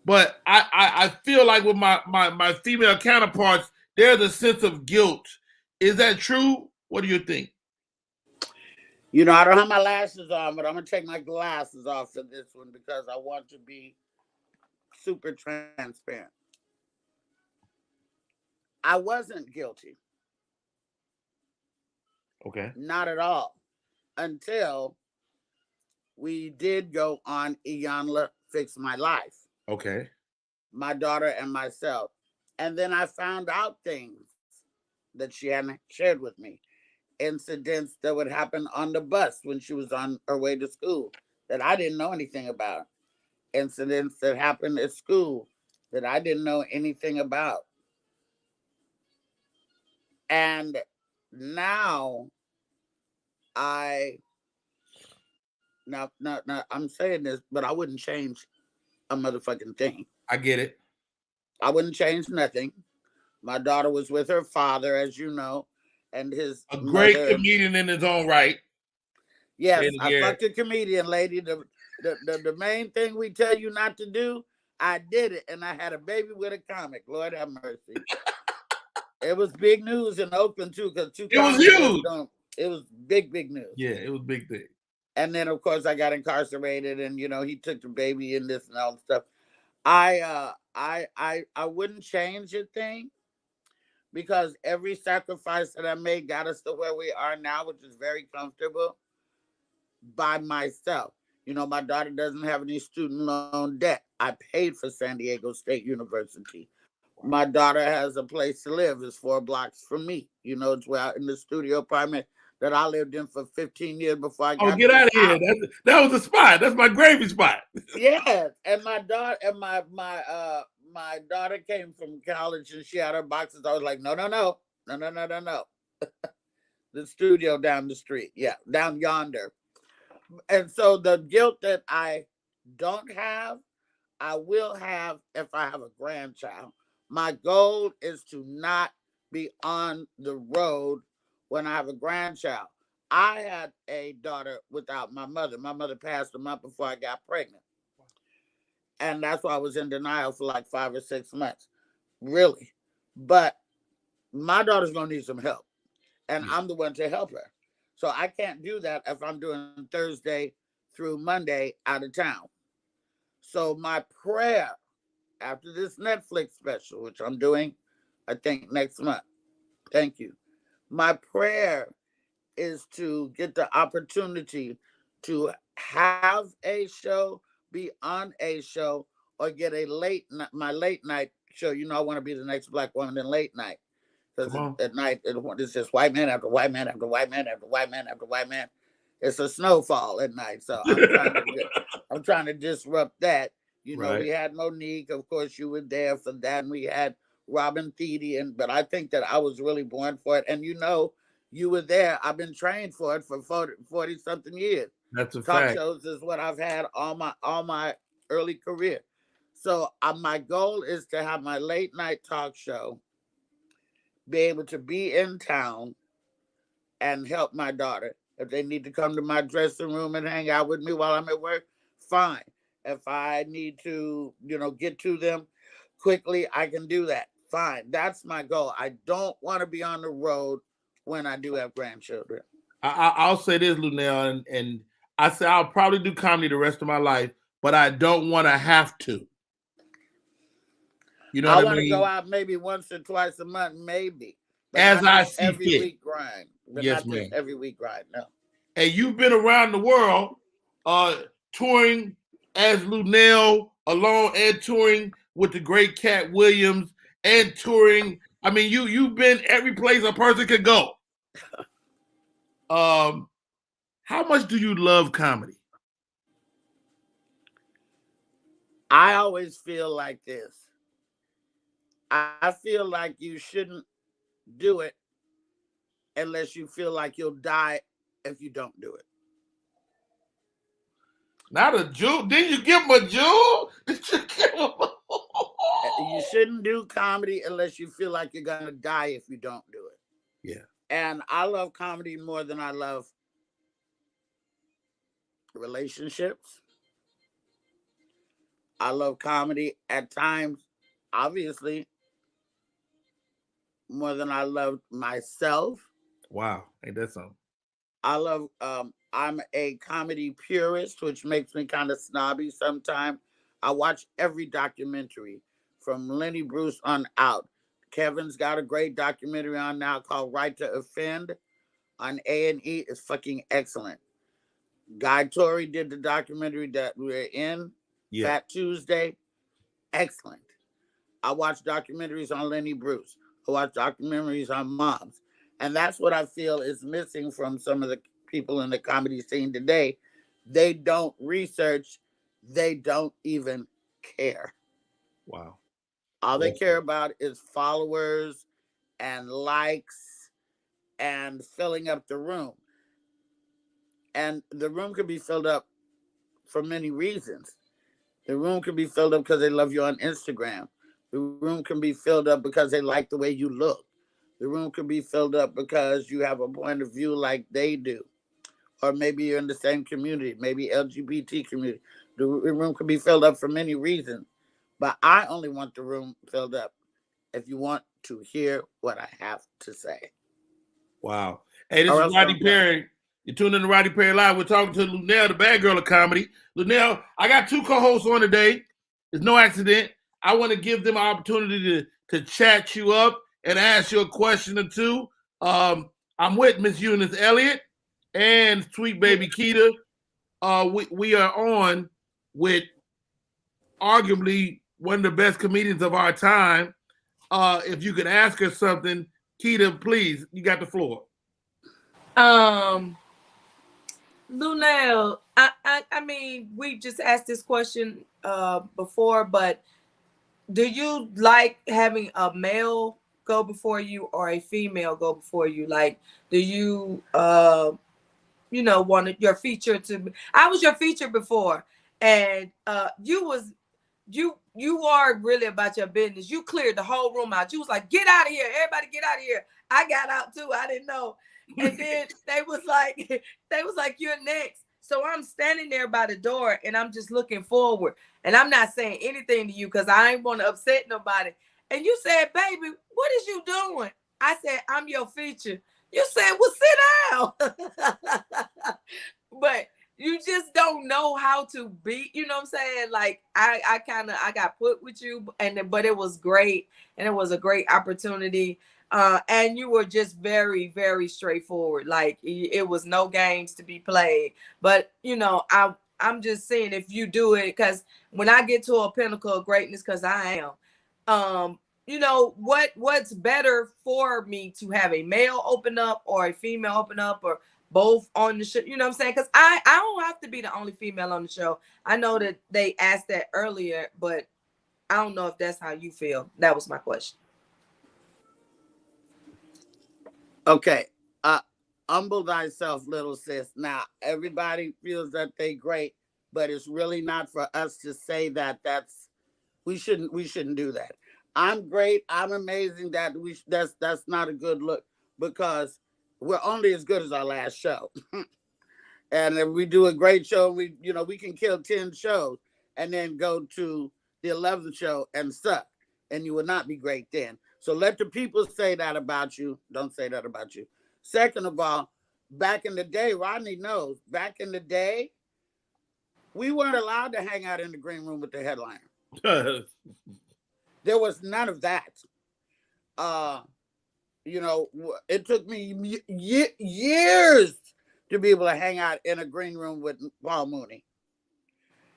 But I feel like with my female counterparts, there's a sense of guilt. Is that true? What do you think? You know, I don't have my lashes on, but I'm going to take my glasses off for this one because I want to be super transparent. I wasn't guilty. Okay. Not at all. Until we did go on Iyanla Fix My Life. Okay. My daughter and myself. And then I found out things that she hadn't shared with me. Incidents that would happen on the bus when she was on her way to school that I didn't know anything about. Incidents that happened at school that I didn't know anything about. And now now I'm saying this, but I wouldn't change a motherfucking thing. I get it. I wouldn't change nothing. My daughter was with her father, as you know, and his a great mother. Comedian in his own right. Yes, I fucked a comedian, lady. The main thing we tell you not to do, I did it, and I had a baby with a comic. Lord have mercy. It was big news in Oakland too, because it was huge. It was big news. Yeah, it was big thing. And then of course I got incarcerated, and you know he took the baby and this and all stuff. I wouldn't change a thing because every sacrifice that I made got us to where we are now, which is very comfortable by myself. You know, my daughter doesn't have any student loan debt. I paid for San Diego State University. My daughter has a place to live. It's 4 blocks from me. You know, it's where in the studio apartment that I lived in for 15 years before I got. Oh, get out of here! That was a spot. That's my gravy spot. Yes, and my daughter and my daughter came from college and she had her boxes. I was like, no. The studio down the street, down yonder. And so the guilt that I don't have, I will have if I have a grandchild. My goal is to not be on the road when I have a grandchild. I had a daughter without my mother. My mother passed a month before I got pregnant. And that's why I was in denial for like 5 or 6 months. Really. But my daughter's going to need some help. And I'm the one to help her. So I can't do that if I'm doing Thursday through Monday out of town. So my prayer after this Netflix special, which I'm doing, I think next month. Thank you. My prayer is to get the opportunity to have a show, be on a show, or get my late night show. You know, I want to be the next Black woman in late night. Because at night, it's just white man after white man after white man after white man after white man. It's a snowfall at night. So I'm trying to disrupt that. You know, we had Monique. Of course, you were there for that. And we had Robin Thede. But I think that I was really born for it. And you know, you were there. I've been trained for it for 40-something years. That's a Talk fact. shows is what I've had all my early career. So my goal is to have my late night talk show, be able to be in town and help my daughter. If they need to come to my dressing room and hang out with me while I'm at work, fine. If I need to, get to them quickly, I can do that. Fine. That's my goal. I don't want to be on the road when I do have grandchildren. I'll say this, Lunell, and I say I'll probably do comedy the rest of my life, but I don't want to have to. You know what I mean? I want to go out maybe once or twice a month, maybe. But as I see every fit. Week grind. But yes, not ma'am. Every week grind, no. And you've been around the world touring as Lunell alone and touring with the great Cat Williams and touring I mean, you've been every place a person could go. How much do you love comedy? I always feel like this. I feel like you shouldn't do it unless you feel like you'll die if you don't do it. Not a jewel. Didn't you give him a jewel? You shouldn't do comedy unless you feel like you're gonna die if you don't do it. Yeah. And I love comedy more than I love relationships. I love comedy at times, obviously, more than I love myself. Wow, ain't that something? I love, I'm a comedy purist, which makes me kind of snobby sometimes. I watch every documentary from Lenny Bruce on out. Kevin's got a great documentary on now called Right to Offend on A&E. It's fucking excellent. Guy Torrey did the documentary that we're in, Fat Tuesday. Excellent. I watch documentaries on Lenny Bruce. I watch documentaries on moms. And that's what I feel is missing from some of the people in the comedy scene today. They don't research. They don't even care. Wow. All they care about is followers and likes and filling up the room. And the room could be filled up for many reasons. The room could be filled up because they love you on Instagram. The room can be filled up because they like the way you look. The room could be filled up because you have a point of view like they do. Or maybe you're in the same community, maybe LGBT community. The room could be filled up for many reasons. But I only want the room filled up if you want to hear what I have to say. Wow. Hey, this is Rodney Perry. You're tuning in to Rodney Perry Live. We're talking to Lunell, the bad girl of comedy. Lunell, I got two co-hosts on today. It's no accident. I want to give them an opportunity to chat you up and ask you a question or two. I'm with Miss Eunice Elliott and Sweet Baby Keita. We are on with arguably one of the best comedians of our time. If you could ask her something, Keita, please, you got the floor. Lunell, I mean, we just asked this question before, but do you like having a male go before you or a female go before you? Like, do you wanted your feature to? I was your feature before, and you are really about your business. You cleared the whole room out. You was like, get out of here, everybody, get out of here. I got out too. I didn't know. And then they was like, you're next. So I'm standing there by the door and I'm just looking forward. And I'm not saying anything to you because I ain't want to upset nobody. And you said, baby, what is you doing? I said, I'm your feature. You said, well, sit down. But you just don't know how to be, you know what I'm saying? Like I got put with you, but it was great, and it was a great opportunity. And you were just very, very straightforward. Like it was no games to be played. But I'm just saying, if you do it, because when I get to a pinnacle of greatness, because I am, what's better for me to have a male open up or a female open up or both on the show, you know what I'm saying? Because I don't have to be the only female on the show. I know that they asked that earlier, but I don't know if that's how you feel. That was my question. Okay. Humble thyself, little sis. Now, everybody feels that they great, but it's really not for us to say that we shouldn't do that. I'm great. I'm amazing. That's not a good look, because we're only as good as our last show. And if we do a great show, we can kill 10 shows and then go to the 11th show and suck, and you will not be great then. So let the people say that about you. Don't say that about you. Second of all, back in the day, Rodney knows, back in the day, we weren't allowed to hang out in the green room with the headliner. There was none of that. It took me years to be able to hang out in a green room with Paul Mooney.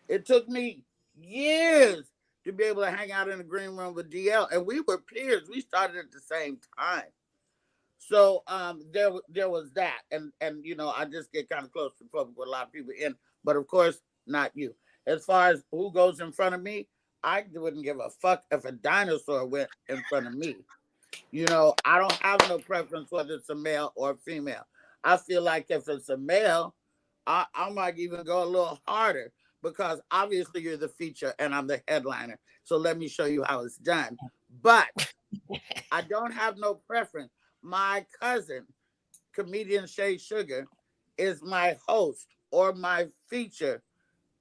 It took me years to be able to hang out in the green room with DL. And we were peers. We started at the same time. So there was that. And you know, I just get kind of close to public with a lot of people in, but of course, not you. As far as who goes in front of me, I wouldn't give a fuck if a dinosaur went in front of me. You know, I don't have no preference whether it's a male or a female. I feel like if it's a male, I might even go a little harder because obviously you're the feature and I'm the headliner. So let me show you how it's done. But I don't have no preference. My cousin, comedian Shay Sugar, is my host or my feature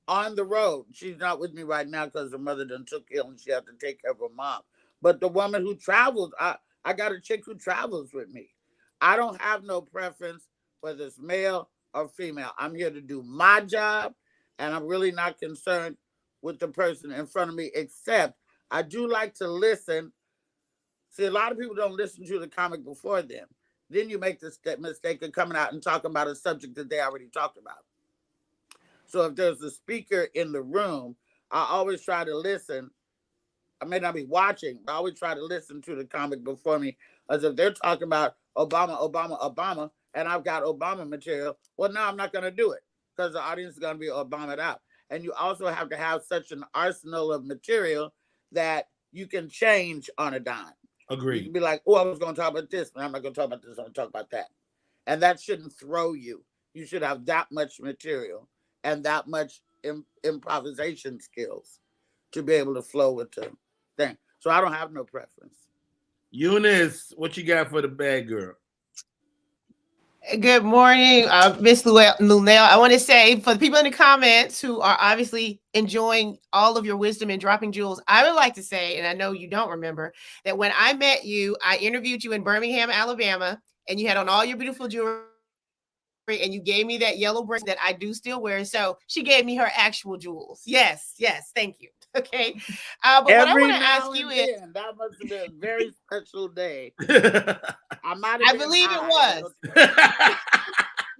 on the road. She's not with me right now because her mother done took ill and she had to take care of her mom. But the woman who travels, I got a chick who travels with me. I don't have no preference whether it's male or female. I'm here to do my job, and I'm really not concerned with the person in front of me, except I do like to listen. See, a lot of people don't listen to the comic before them. Then you make the mistake of coming out and talking about a subject that they already talked about. So if there's a speaker in the room, I always try to listen. I may not be watching, but I always try to listen to the comic before me. As if they're talking about Obama, and I've got Obama material. Well, no, I'm not going to do it because the audience is going to be Obama'd out. And you also have to have such an arsenal of material that you can change on a dime. Agreed. You can be like, oh, I was going to talk about this, but I'm not going to talk about this. I'm going to talk about that. And that shouldn't throw you. You should have that much material and that much improvisation skills to be able to flow with the thing. So I don't have no preference. Eunice, what you got for the bad girl? Good morning, Miss Lunel. I want to say for the people in the comments who are obviously enjoying all of your wisdom and dropping jewels, I would like to say, and I know you don't remember, that when I met you, I interviewed you in Birmingham, Alabama, and you had on all your beautiful jewelry, and you gave me that yellow bracelet that I do still wear. So she gave me her actual jewels. Yes, thank you. Okay. But what I want to ask you is, that must have been a very special day. I believe it was.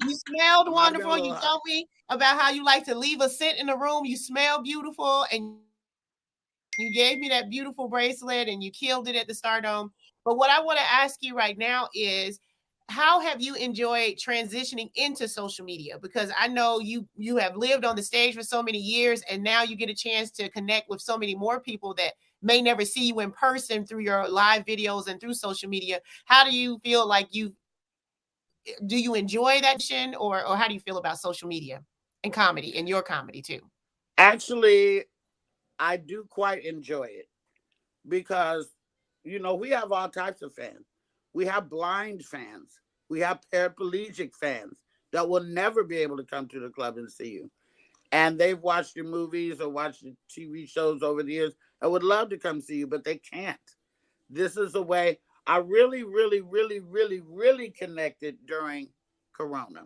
You smelled wonderful. You told me about how you like to leave a scent in the room. You smell beautiful, and you gave me that beautiful bracelet, and you killed it at the Stardome. But what I want to ask you right now is, how have you enjoyed transitioning into social media? Because I know you have lived on the stage for so many years, and now you get a chance to connect with so many more people that may never see you in person through your live videos and through social media. How do you feel like do you enjoy that, or how do you feel about social media and comedy, and your comedy too? Actually, I do quite enjoy it because, you know, we have all types of fans. We have blind fans. We have paraplegic fans that will never be able to come to the club and see you. And they've watched your movies or watched your TV shows over the years and would love to come see you, but they can't. This is a way I really, really, really, really, really connected during Corona.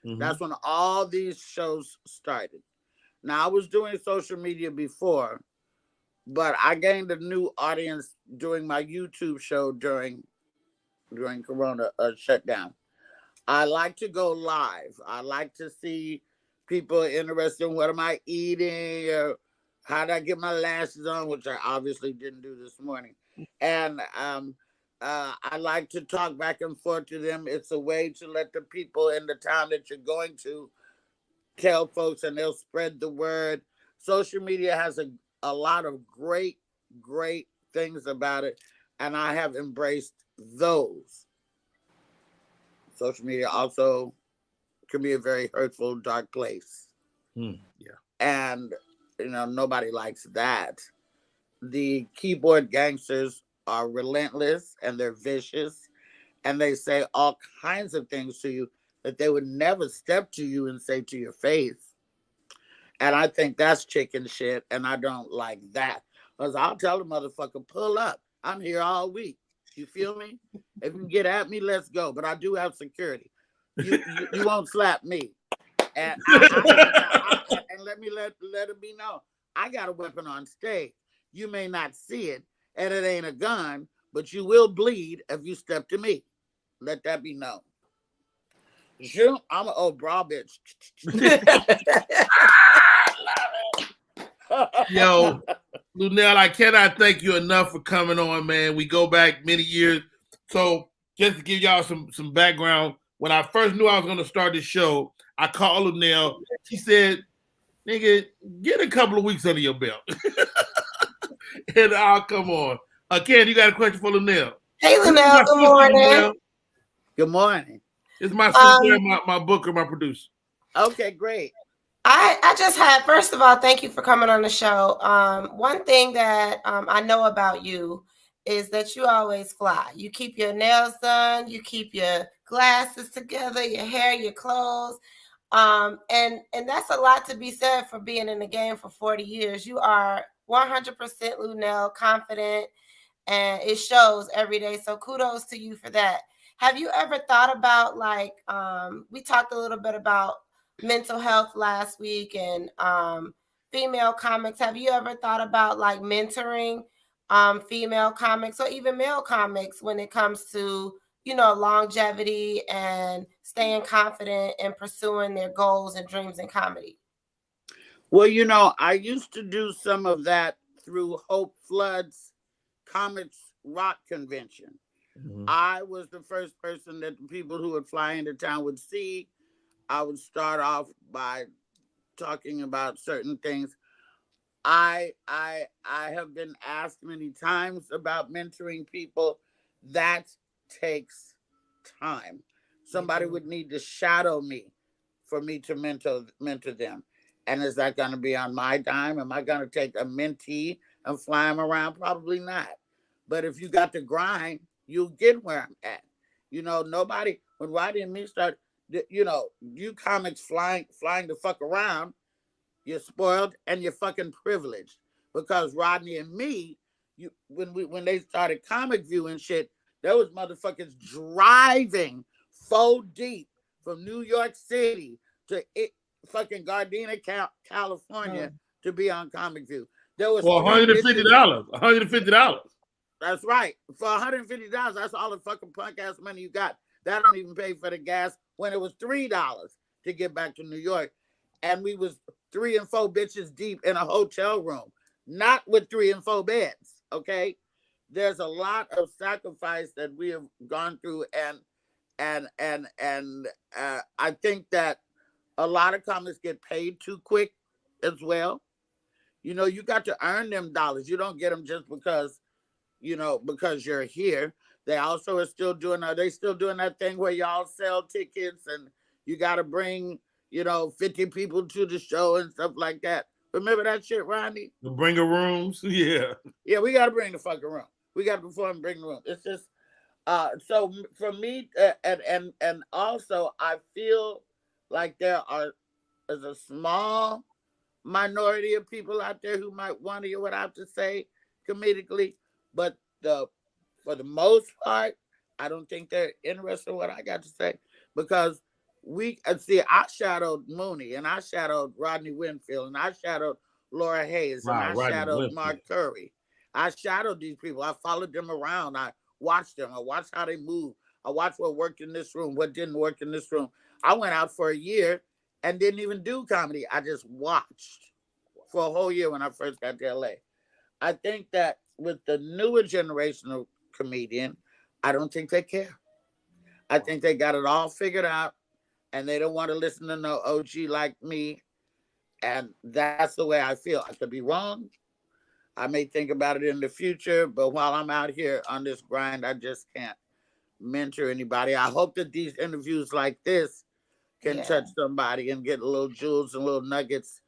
Mm-hmm. That's when all these shows started. Now, I was doing social media before, but I gained a new audience doing my YouTube show during Corona shutdown. I like to go live. I like to see people interested in what am I eating or how did I get my lashes on, which I obviously didn't do this morning. And I like to talk back and forth to them. It's a way to let the people in the town that you're going to tell folks, and they'll spread the word. Social media has a lot of great things about it, and I have embraced those. Social media also can be a very hurtful, dark place. Yeah. And, you know, nobody likes that. The keyboard gangsters are relentless and they're vicious, and they say all kinds of things to you that they would never step to you and say to your face. And I think that's chicken shit, and I don't like that. Because I'll tell the motherfucker, pull up. I'm here all week. You feel me? If you get at me, let's go. But I do have security. You won't slap me. And and let it be known, I got a weapon on stage. You may not see it, and it ain't a gun, but you will bleed if you step to me. Let that be known. I'm an old bra bitch. Yo, Lunell, I cannot thank you enough for coming on, man. We go back many years. So just to give y'all some background, when I first knew I was going to start this show, I called Lunell. She said, nigga, get a couple of weeks under your belt. And I'll come on. Ken, you got a question for Lunell? Hey, Lunell, good morning. Good morning. It's my sister, my booker, my producer. Okay, great. I just had, first of all, thank you for coming on the show. One thing that I know about you is that you always fly. You keep your nails done, you keep your glasses together, your hair, your clothes. And that's a lot to be said for being in the game for 40 years. You are 100% Lunell, confident, and it shows every day. So kudos to you for that. Have you ever thought about, like, we talked a little bit about mental health last week and female comics. Have you ever thought about like mentoring female comics or even male comics when it comes to, you know, longevity and staying confident and pursuing their goals and dreams in comedy? Well, you know, I used to do some of that through Hope Flood's Comics Rock Convention. Mm-hmm. I was the first person that the people who would fly into town would see. I would start off by talking about certain things. I have been asked many times about mentoring people. That takes time. Somebody would need to shadow me for me to mentor them. And is that going to be on my dime? Am I going to take a mentee and fly them around? Probably not. But if you got to grind, you'll get where I'm at. You know, nobody, when Rodney and me started, you know, you comics flying the fuck around, you're spoiled and you're fucking privileged. Because Rodney and me, when they started Comic View and shit, there was motherfuckers driving 4 deep from New York City to fucking Gardena, California to be on Comic View. There was for $150. $150. That's right. For $150, that's all the fucking punk ass money you got. That don't even pay for the gas when it was $3 to get back to New York. And we was 3 and 4 bitches deep in a hotel room, not with 3 and 4 beds. Okay. There's a lot of sacrifice that we have gone through. And I think that a lot of comics get paid too quick as well. You know, you got to earn them dollars. You don't get them just because, you know, because you're here. They also are still doing, that thing where y'all sell tickets and you got to bring, you know, 50 people to the show and stuff like that. Remember that shit, Rodney? The bringer rooms? Yeah. Yeah, we got to bring the fucking room. We got to perform and bring the room. It's just, so for me, and also I feel like there's a small minority of people out there who might want to hear what I have to say comedically, but for the most part, I don't think they're interested in what I got to say, because I shadowed Mooney, and I shadowed Rodney Winfield, and I shadowed Laura Hayes, and I shadowed Mark Curry. I shadowed these people. I followed them around. I watched them. I watched how they move. I watched what worked in this room, what didn't work in this room. I went out for a year and didn't even do comedy. I just watched for a whole year when I first got to LA. I think that with the newer generation of comedian, I don't think they care. I think they got it all figured out and they don't want to listen to no OG like me. And that's the way I feel. I could be wrong. I may think about it in the future, but while I'm out here on this grind, I just can't mentor anybody. I hope that these interviews like this can touch somebody and get little jewels and little nuggets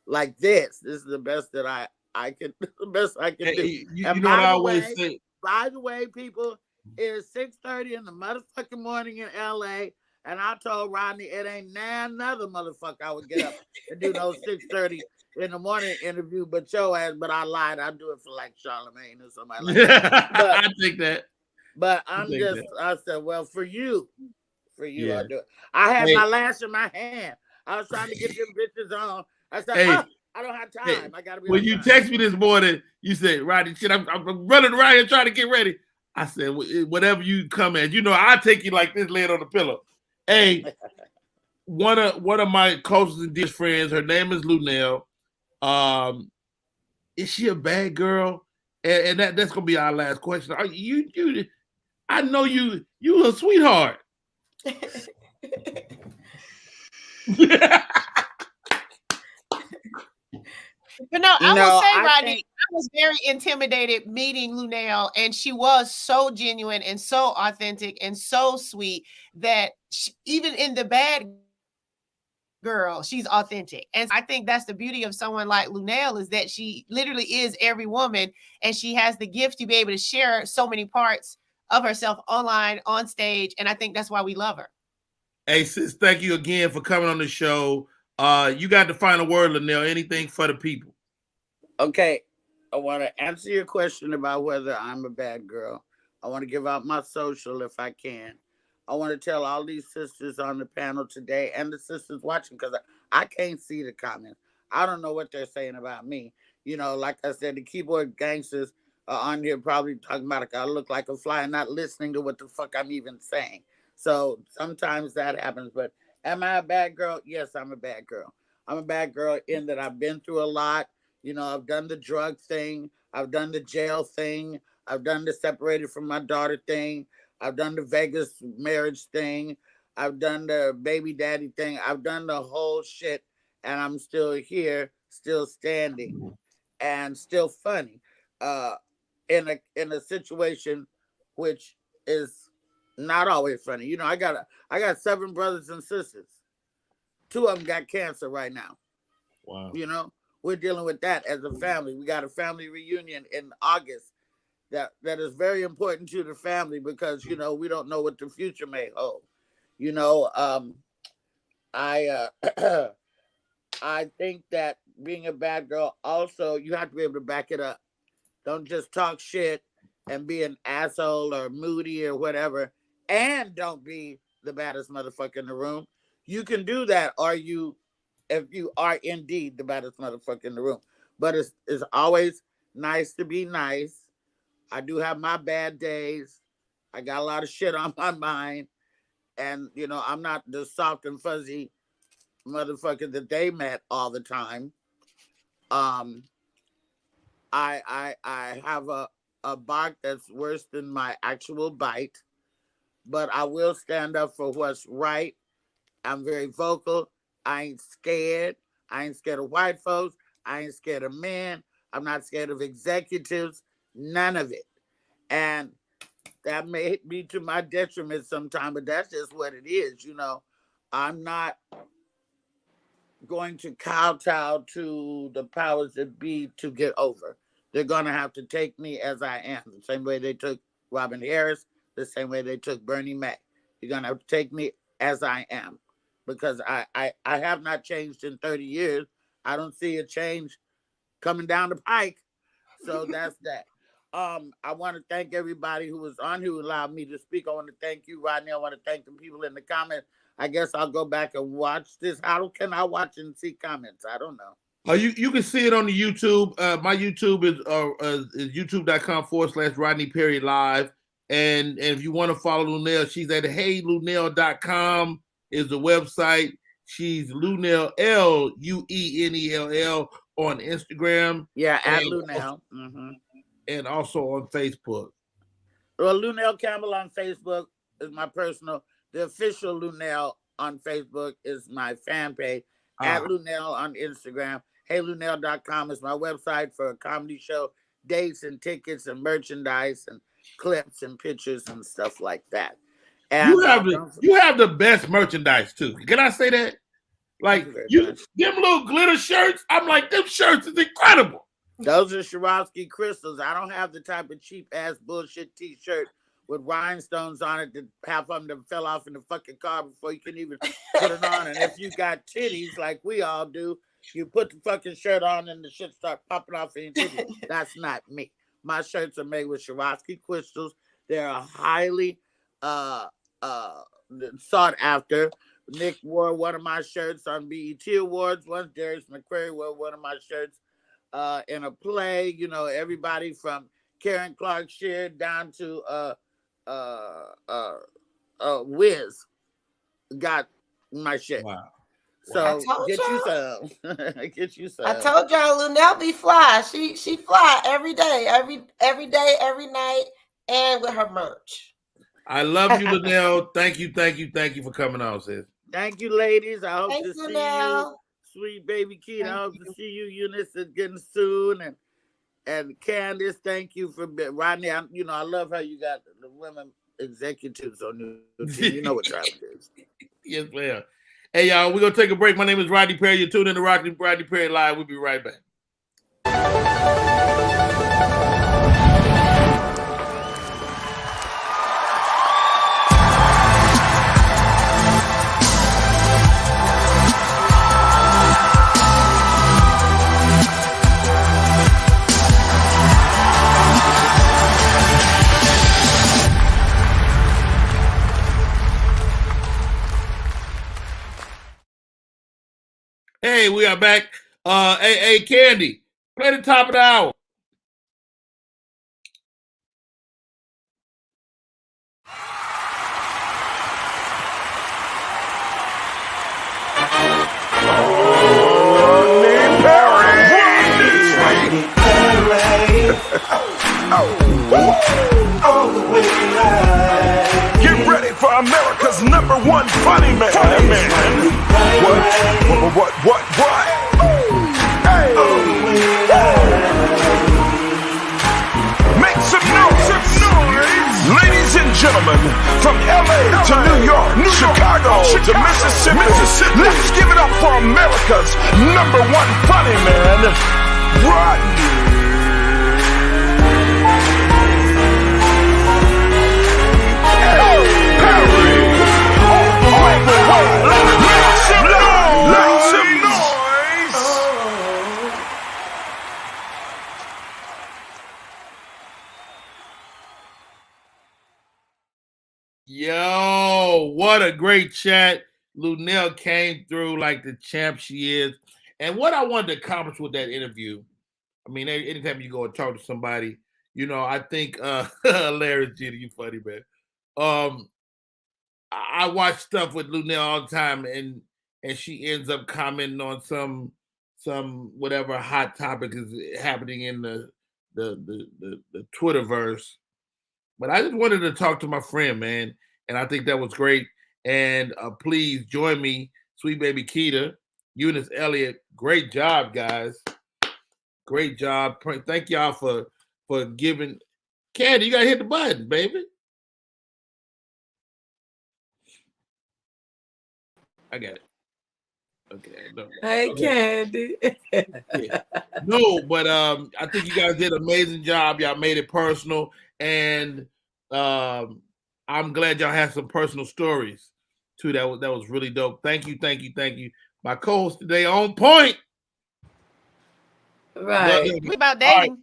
like this. This is the best that I can do. You know what I always say? By the way, people, it is 6:30 in the motherfucking morning in LA, and I told Rodney it ain't another motherfucker I would get up and do those 6:30 in the morning interview, but your ass, but I lied. I do it for like Charlamagne or somebody like that. But, I think that. But I said, well, for you, I do it. I had my lash in my hand. I was trying to get them bitches on. I said, I don't have time. I gotta be. When you text me this morning, you said, Rodney, shit, I'm running around here trying to get ready. I said, whatever you come at, you know, I'll take you like this, laying on the pillow. Hey, one of my closest and dearest friends, her name is Lunell. is she a bad girl? And that's gonna be our last question. Are you I know you a sweetheart. But no, I will say, Rodney, I was very intimidated meeting Luenell, and she was so genuine and so authentic and so sweet that even in the bad girl, she's authentic. And I think that's the beauty of someone like Luenell, is that she literally is every woman, and she has the gift to be able to share so many parts of herself online, on stage, and I think that's why we love her. Hey, sis, thank you again for coming on the show. You got the final word, Luenell. Anything for the people? Okay, I want to answer your question about whether I'm a bad girl. I want to give out my social if I can. I want to tell all these sisters on the panel today and the sisters watching, because I can't see the comments. I don't know what they're saying about me. You know, like I said, the keyboard gangsters are on here probably talking about I look like a fly and not listening to what the fuck I'm even saying. So sometimes that happens. But am I a bad girl? Yes, I'm a bad girl. I'm a bad girl in that I've been through a lot. You know, I've done the drug thing. I've done the jail thing. I've done the separated from my daughter thing. I've done the Vegas marriage thing. I've done the baby daddy thing. I've done the whole shit, and I'm still here, still standing, and still funny. In a situation which is not always funny. You know, I got 7 brothers and sisters. 2 of them got cancer right now. Wow. You know, we're dealing with that as a family. We got a family reunion in August that is very important to the family because, you know, we don't know what the future may hold. You know, I I think that being a bad girl, also, you have to be able to back it up. Don't just talk shit and be an asshole or moody or whatever, and don't be the baddest motherfucker in the room. You can do that, if you are indeed the baddest motherfucker in the room. But it's always nice to be nice. I do have my bad days. I got a lot of shit on my mind. And, you know, I'm not the soft and fuzzy motherfucker that they met all the time. I have a bark that's worse than my actual bite, but I will stand up for what's right. I'm very vocal. I ain't scared. I ain't scared of white folks. I ain't scared of men. I'm not scared of executives. None of it. And that may be to my detriment sometimes, but that's just what it is. You know, I'm not going to kowtow to the powers that be to get over. They're going to have to take me as I am, the same way they took Robin Harris, the same way they took Bernie Mac. You're going to have to take me as I am, because I have not changed in 30 years. I don't see a change coming down the pike. So that's that. I want to thank everybody who was on, who allowed me to speak. I want to thank you, Rodney. I want to thank the people in the comments. I guess I'll go back and watch this. How can I watch and see comments? I don't know. You can see it on the YouTube. My YouTube is youtube.com/Rodney Perry Live. And if you want to follow Luenell, she's at heyluenell.com is the website. She's Luenell, Luenell on Instagram. Yeah, at Luenell. And also on Facebook. Well, Luenell Campbell on Facebook is my personal. The official Luenell on Facebook is my fan page. At Luenell on Instagram. HeyLuenell.com is my website for a comedy show, dates and tickets and merchandise and clips and pictures and stuff like that. And you have the best merchandise too. Can I say that? Like them little glitter shirts. I'm like, them shirts is incredible. Those are Swarovski crystals. I don't have the type of cheap ass bullshit t-shirt with rhinestones on it that half of them fell off in the fucking car before you can even put it on. And if you got titties like we all do, you put the fucking shirt on and the shit start popping off in your titties. That's not me. My shirts are made with Swarovski crystals. They're highly sought after. Nick wore one of my shirts on BET Awards once. Darius McCrary wore one of my shirts in a play. You know, everybody from Karen Clark Sheard down to Wiz got my shirt. Wow. So get you some. Get you some. I told y'all Lunel be fly. She fly every day, every day, every night, and with her merch. I love you, Lunel. Thank you for coming on, sis. Thank you, ladies. I hope Thanks, to see Lunel. you, sweet baby Keita. I hope to see you, Eunice, again soon. And Candace, thank you for Rodney. I love how you got the women executives on your team. You know what time it is. Yes, ma'am. Hey, y'all, we're going to take a break. My name is Rodney Perry. You're tuned in to Rodney Perry Live. We'll be right back. Hey, we are back. Hey, Candy, play the top of the hour. Rodney Perry. All the way live. Get ready for America's #1 funny man. What? Hey. Make some noise. Ladies and gentlemen, from LA to New York, Chicago to Mississippi, let's give it up for America's #1 funny man, Rodney. Yo, what a great chat. Lunel came through like the champ she is. And what I wanted to accomplish with that interview, I mean, anytime you go and talk to somebody, I think Larry Jeter, you funny, man. I watch stuff with Lunel all the time, and she ends up commenting on some whatever hot topic is happening in the Twitterverse. But I just wanted to talk to my friend, man, and I think that was great. And please join me, sweet baby Keita, Eunice Elliott. Great job, guys. Great job. Thank y'all for giving. Candy, you gotta hit the button, baby. I got it. Okay. No. Hey, okay. Candy. Yeah. No, but I think you guys did an amazing job. Y'all made it personal, and I'm glad y'all had some personal stories too. That was really dope. Thank you. My co-host today on point. Right. What about dating?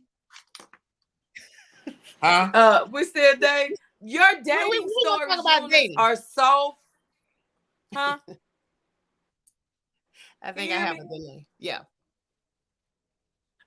Right. Huh? We still dating. Your dating stories are so. Huh? I think I have a delay. Yeah.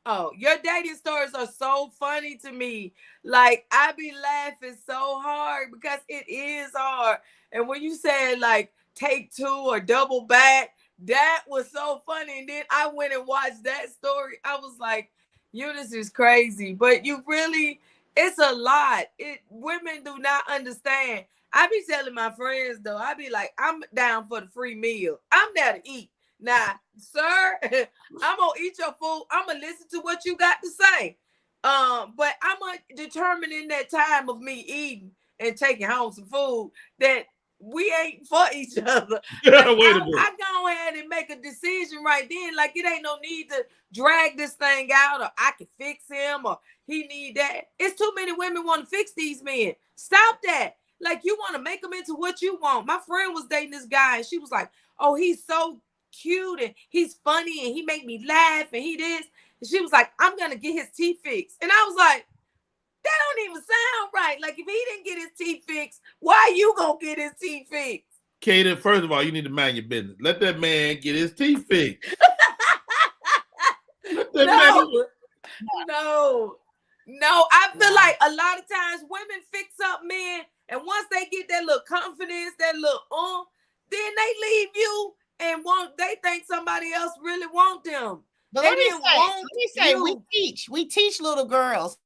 Oh, your dating stories are so funny to me. Like, I be laughing so hard because it is hard. And when you said like take 2 or double back, that was so funny. And then I went and watched that story. I was like, Eunice is crazy. But it's a lot. Women do not understand. I be telling my friends though, I be like, I'm down for the free meal. I'm there to eat. Now, sir, I'm gonna eat your food. I'm gonna listen to what you got to say. But I'm gonna determine in that time of me eating and taking home some food that we ain't for each other. I go ahead and make a decision right then. Like, it ain't no need to drag this thing out, or I can fix him, or he need that. It's too many women want to fix these men. Stop that. Like, you want to make them into what you want. My friend was dating this guy, and she was like, oh, he's so cute and he's funny and he make me laugh and he this. And she was like, I'm gonna get his teeth fixed. And I was like, that don't even sound right. Like, if he didn't get his teeth fixed, why you gonna get his teeth fixed? Kaden, first of all, you need to mind your business. Let that man get his teeth fixed. No. I feel like a lot of times women fix up men, and once they get that little confidence, that little then they leave you and want they think somebody else really want them. But They let me didn't say, you. we teach little girls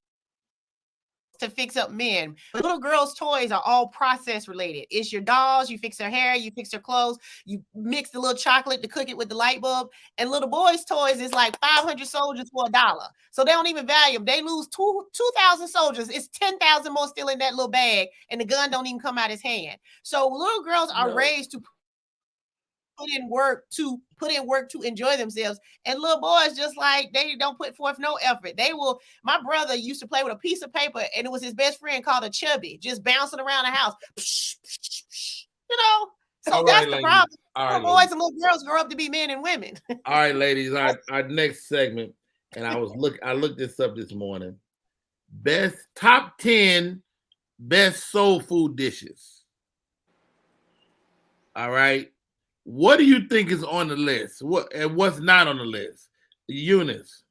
to fix up men. But little girls' toys are all process related. It's your dolls, you fix their hair, you fix their clothes, you mix the little chocolate to cook it with the light bulb. And little boys' toys is like 500 soldiers for $1. So they don't even value them. They lose 2,000 soldiers. It's 10,000 more still in that little bag, and the gun don't even come out his hand. So little girls are raised to put in work to enjoy themselves, and little boys just like they don't put forth no effort. My brother used to play with a piece of paper, and it was his best friend called a chubby, just bouncing around the house, you know. So all that's right, the problem. Little boys and little girls grow up to be men and women. All right, ladies, our next segment, and I looked this up this morning. Top 10 best soul food dishes. All right. What do you think is on the list? What's not on the list? Eunice.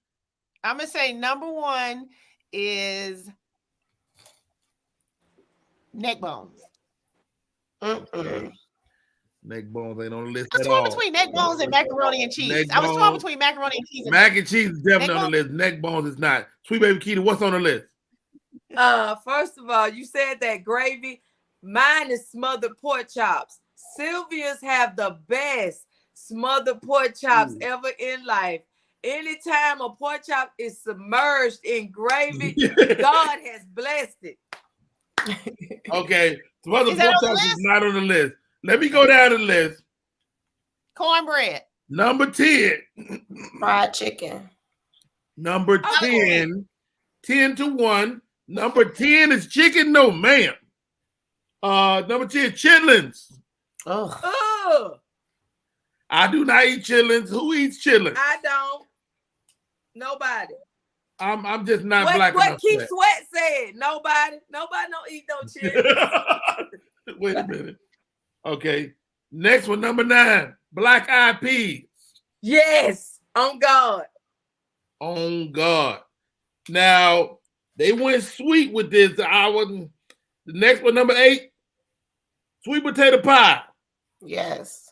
I'm gonna say number 1 is neck bones. Neck bones ain't on the list at all. I was torn between neck bones and macaroni and cheese. I was torn between macaroni and cheese. Mac and cheese is definitely on the list. Neck bones is not. Sweet baby Keita, what's on the list? First of all, you said that gravy. Mine is smothered pork chops. Sylvia's have the best smothered pork chops ever in life. Anytime a pork chop is submerged in gravy, God has blessed it. Okay, smothered pork chops is not on the list. Let me go down the list. Cornbread. Number 10. Fried chicken. Number 10. 10 to 1. Number 10 is chicken. No, ma'am. Number 10, chitlins. Oh. I do not eat chitlins. Who eats chitlins? I don't. Nobody. I'm just not black enough. What Keith Sweat said? Nobody don't eat no chitlins. Wait a minute. Okay. Next one, number 9, black eyed peas. Yes, on God. On God. Now they went sweet with this. The next one, number 8, sweet potato pie. Yes.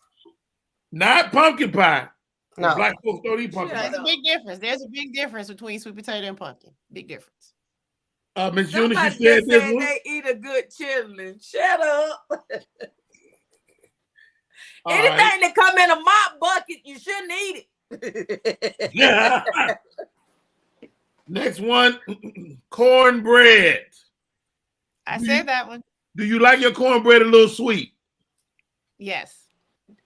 Not pumpkin pie. No. Black folks don't eat pumpkin pie. There's a big difference. There's a big difference between sweet potato and pumpkin. Big difference. Miss Eunice, you said this one? They eat a good chitlin. Shut up. Anything that come in a mop bucket, you shouldn't eat it. Yeah. Next one, cornbread. I said that one. Do you like your cornbread a little sweet? Yes.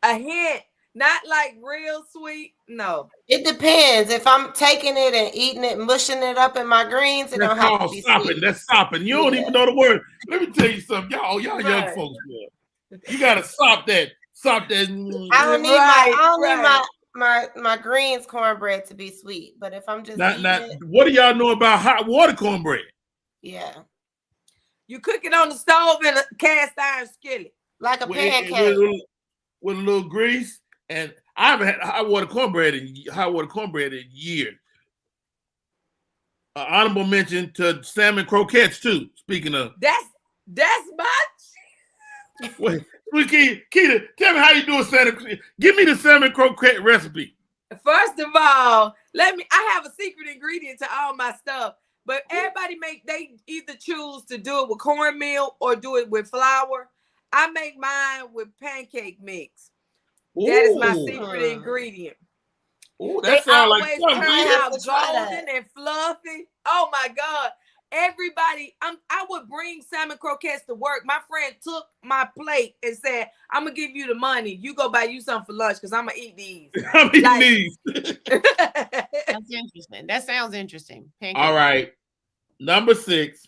A hint, not like real sweet. No. It depends. If I'm taking it and eating it, mushing it up in my greens, it don't have to be sweet. That's stopping. You don't even know the word. Let me tell you something. Y'all young folks, man. You gotta stop that. Stop that. I don't need my greens cornbread to be sweet. But if I'm just what do y'all know about hot water cornbread? Yeah. You cook it on the stove in a cast iron skillet. Like a pancake. With a little grease. And I haven't had hot water cornbread in years. Honorable mention to salmon croquettes too. Speaking of, that's much. Wait, Keita, tell me how you do a salmon. Give me the salmon croquette recipe. First of all, I have a secret ingredient to all my stuff, but everybody they either choose to do it with cornmeal or do it with flour. I make mine with pancake mix. Ooh. That is my secret ingredient. Oh, that sounds like fun. Turn out golden and fluffy. Oh my God. Everybody, I would bring salmon croquettes to work. My friend took my plate and said, I'm gonna give you the money. You go buy you something for lunch because I'm gonna eat these. I'm eating these. That's interesting. That sounds interesting. Pancake. All right. Number 6,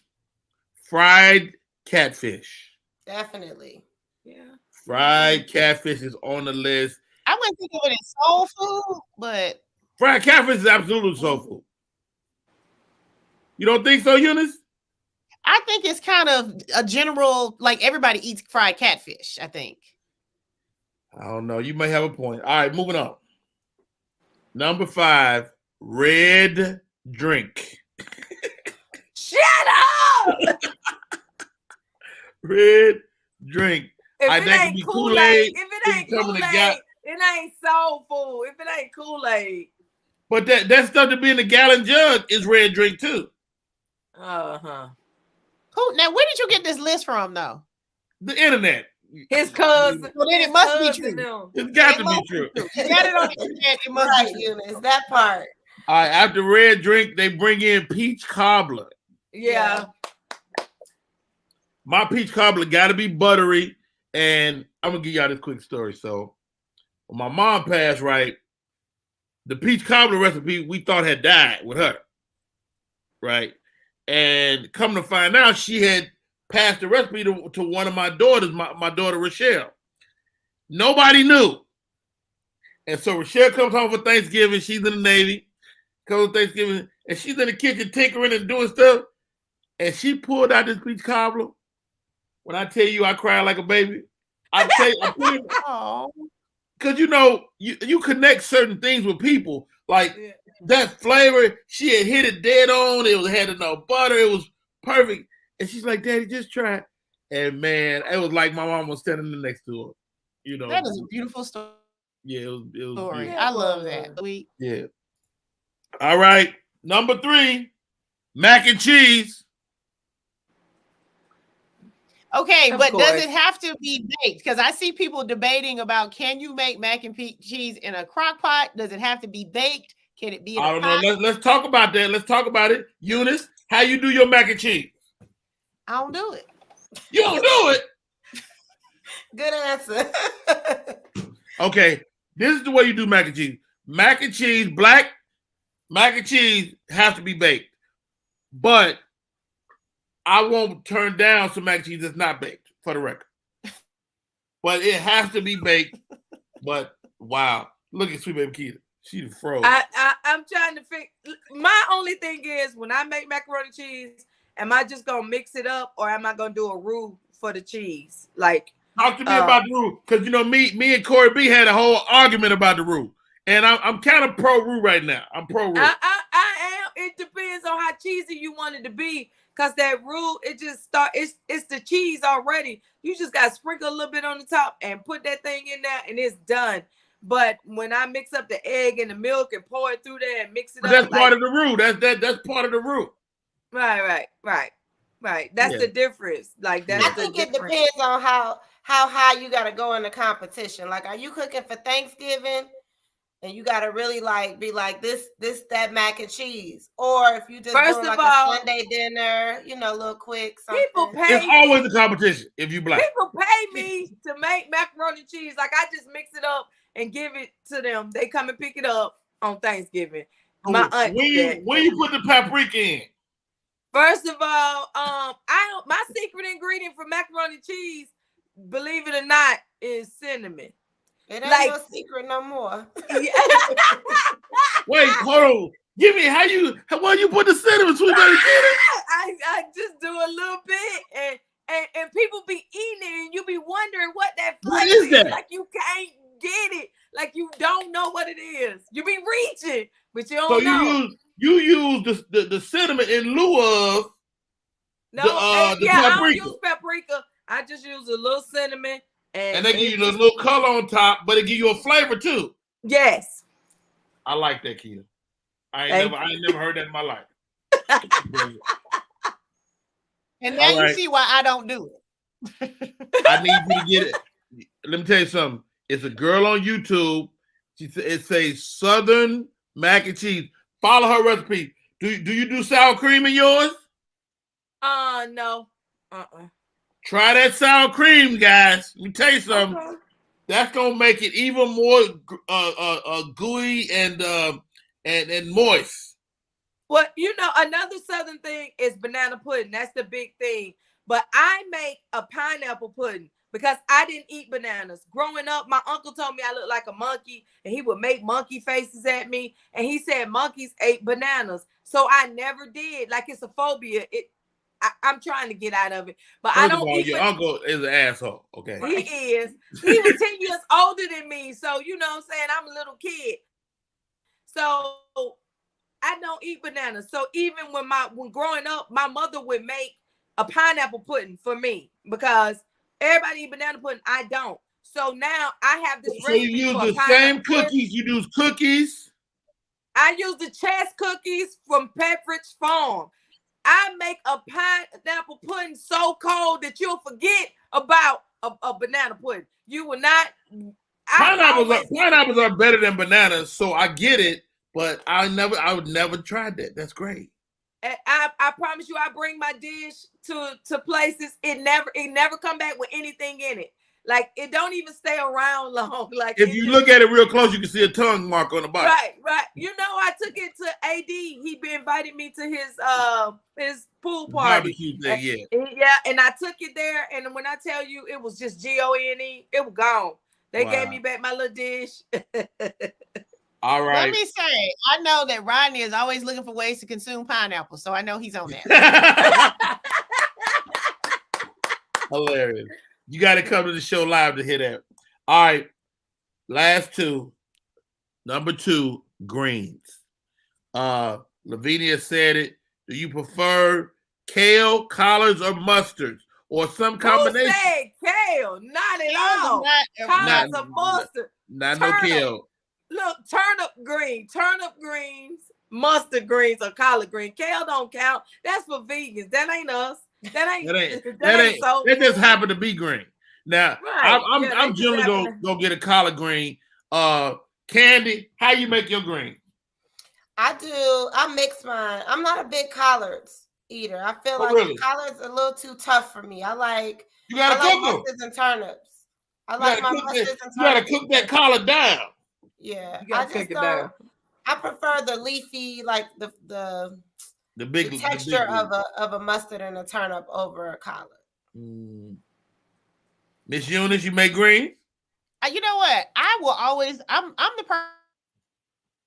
fried catfish. Definitely. Yeah. Fried catfish is on the list. I wouldn't think of it as soul food, but fried catfish is absolutely soul food. You don't think so, Eunice? I think it's kind of a general, like everybody eats fried catfish, I think. I don't know. You may have a point. All right, moving on. Number 5, red drink. Shut up! Red drink. If it ain't Kool-Aid, it ain't soul food, if it ain't Kool-Aid. But that stuff to be in the gallon jug is red drink too. Uh-huh. Who now? Where did you get this list from, though? The internet. His cousin. Well, then it must be true. It's got to be true. You got it on the internet. It must Right, be true. Eunice, that part. All right, after red drink, they bring in peach cobbler. Yeah. My peach cobbler got to be buttery. And I'm going to give y'all this quick story. So when my mom passed, right, the peach cobbler recipe we thought had died with her. Right. And come to find out, she had passed the recipe to one of my daughters, my daughter Rochelle. Nobody knew. And so Rochelle comes home for Thanksgiving. She's in the Navy. Comes for Thanksgiving. And she's in the kitchen tinkering and doing stuff. And she pulled out this peach cobbler. When I tell you I cried like a baby, I tell you, because you know, you connect certain things with people. Like that flavor, she had hit it dead on. It had enough butter. It was perfect. And she's like, Daddy, just try it. And man, it was like my mom was standing next to her. You know, that is a beautiful story. Yeah, it was story. Beautiful. I love that. Sweet. Yeah. All right. Number 3, mac and cheese. Okay, but does it have to be baked? Because I see people debating about, can you make mac and cheese in a crock pot? Does it have to be baked? Can it be in a pot? I don't know. Let's talk about that. Let's talk about it. Eunice, how you do your mac and cheese? I don't do it. You don't do it? Good answer. Okay, this is the way you do mac and cheese. Mac and cheese, black mac and cheese has to be baked. But I won't turn down some mac and cheese that's not baked, for the record. But it has to be baked. But wow, look at sweet baby Keita. She froze. I'm trying to figure. My only thing is, when I make macaroni cheese, am I just gonna mix it up, or am I gonna do a roux for the cheese? Like, talk to me about the roux, because you know me and Corey B had a whole argument about the roux, and I'm kind of pro roux right now. I'm pro roux. I am. It depends on how cheesy you want it to be. Cause that roux, it just it's the cheese already. You just gotta sprinkle a little bit on the top and put that thing in there, and it's done. But when I mix up the egg and the milk and pour it through there and mix it up, that's part of the roux. That's part of the roux. Right. That's the difference. Like that's. I think it depends on how high you gotta go in the competition. Like, are you cooking for Thanksgiving? And you gotta really be like this, that mac and cheese, or if you just doing like a Sunday dinner, you know, a little quick. Something. People pay. It's always a competition if you black. People pay me to make macaroni and cheese. Like, I just mix it up and give it to them. They come and pick it up on Thanksgiving. My aunt. When you put the paprika in? First of all, my secret ingredient for macaroni and cheese, believe it or not, is cinnamon. It ain't no secret no more. Wait, hold on. Give me how you put the cinnamon, sweet baby? I just do a little bit, and people be eating it, and you be wondering what that flavor is. That? Like, you can't get it. Like, you don't know what it is. You be reaching, but you don't know. You use the cinnamon in lieu of the paprika. I don't use paprika. I just use a little cinnamon. And they give you a little color on top, but it give you a flavor too. Yes. I like that, Keita. I ain't never heard that in my life. And now you see why I don't do it. I need you to get it. Let me tell you something. It's a girl on YouTube. It says Southern mac and cheese. Follow her recipe. Do you do sour cream in yours? No. Try that sour cream, guys. Let me tell you something. Okay. That's gonna make it even more gooey and moist. Well, you know, another Southern thing is banana pudding. That's the big thing. But I make a pineapple pudding because I didn't eat bananas. Growing up, my uncle told me I looked like a monkey, and he would make monkey faces at me. And he said monkeys ate bananas. So I never did. Like, it's a phobia. I'm trying to get out of it, but I don't. Your uncle is an asshole. Okay, he is. He was 10 years older than me, so you know what I'm saying. I'm a little kid, so I don't eat bananas. So even when growing up, my mother would make a pineapple pudding for me because everybody eat banana pudding. I don't. So now I have this So you recipe use for the same cookies. You use cookies. I use the chess cookies from Pepperidge Farm. I make a pineapple pudding so cold that you'll forget about a banana pudding. You will not. Pineapples are better than bananas, so I get it. But I would never try that. That's great. I promise you, I bring my dish to places. It never come back with anything in it. Like it don't even stay around long. Like if you look at it real close, you can see a tongue mark on the bottom. Right. You know, I took it to AD. He invited me to his pool party. Barbecue thing, yeah. Yeah, and I took it there, and when I tell you it was just GONE, it was gone. They gave me back my little dish. All right. Let me say, I know that Rodney is always looking for ways to consume pineapple, so I know he's on that. Hilarious. You got to come to the show live to hear that. All right. Last two. Number 2, greens. Lavinia said it. Do you prefer kale, collards, or mustards? Or some combination? Who said kale? Not at all. Collards or mustard. Not no kale. Look, turnip greens, mustard greens, or collard green. Kale don't count. That's for vegans. That ain't us. That ain't so. It just happened to be green. Now, right. I'm generally gonna go get a collard green. Candy, how you make your green? I mix mine. I'm not a big collards eater. I feel like collards are a little too tough for me. I like mustards and turnips. I like my mustards and turnips. You gotta cook that collard down. Yeah, I just don't. I prefer the leafy, like the texture of a mustard and a turnip over a collard. Miss Eunice, you make green? You know what? I will always. I'm the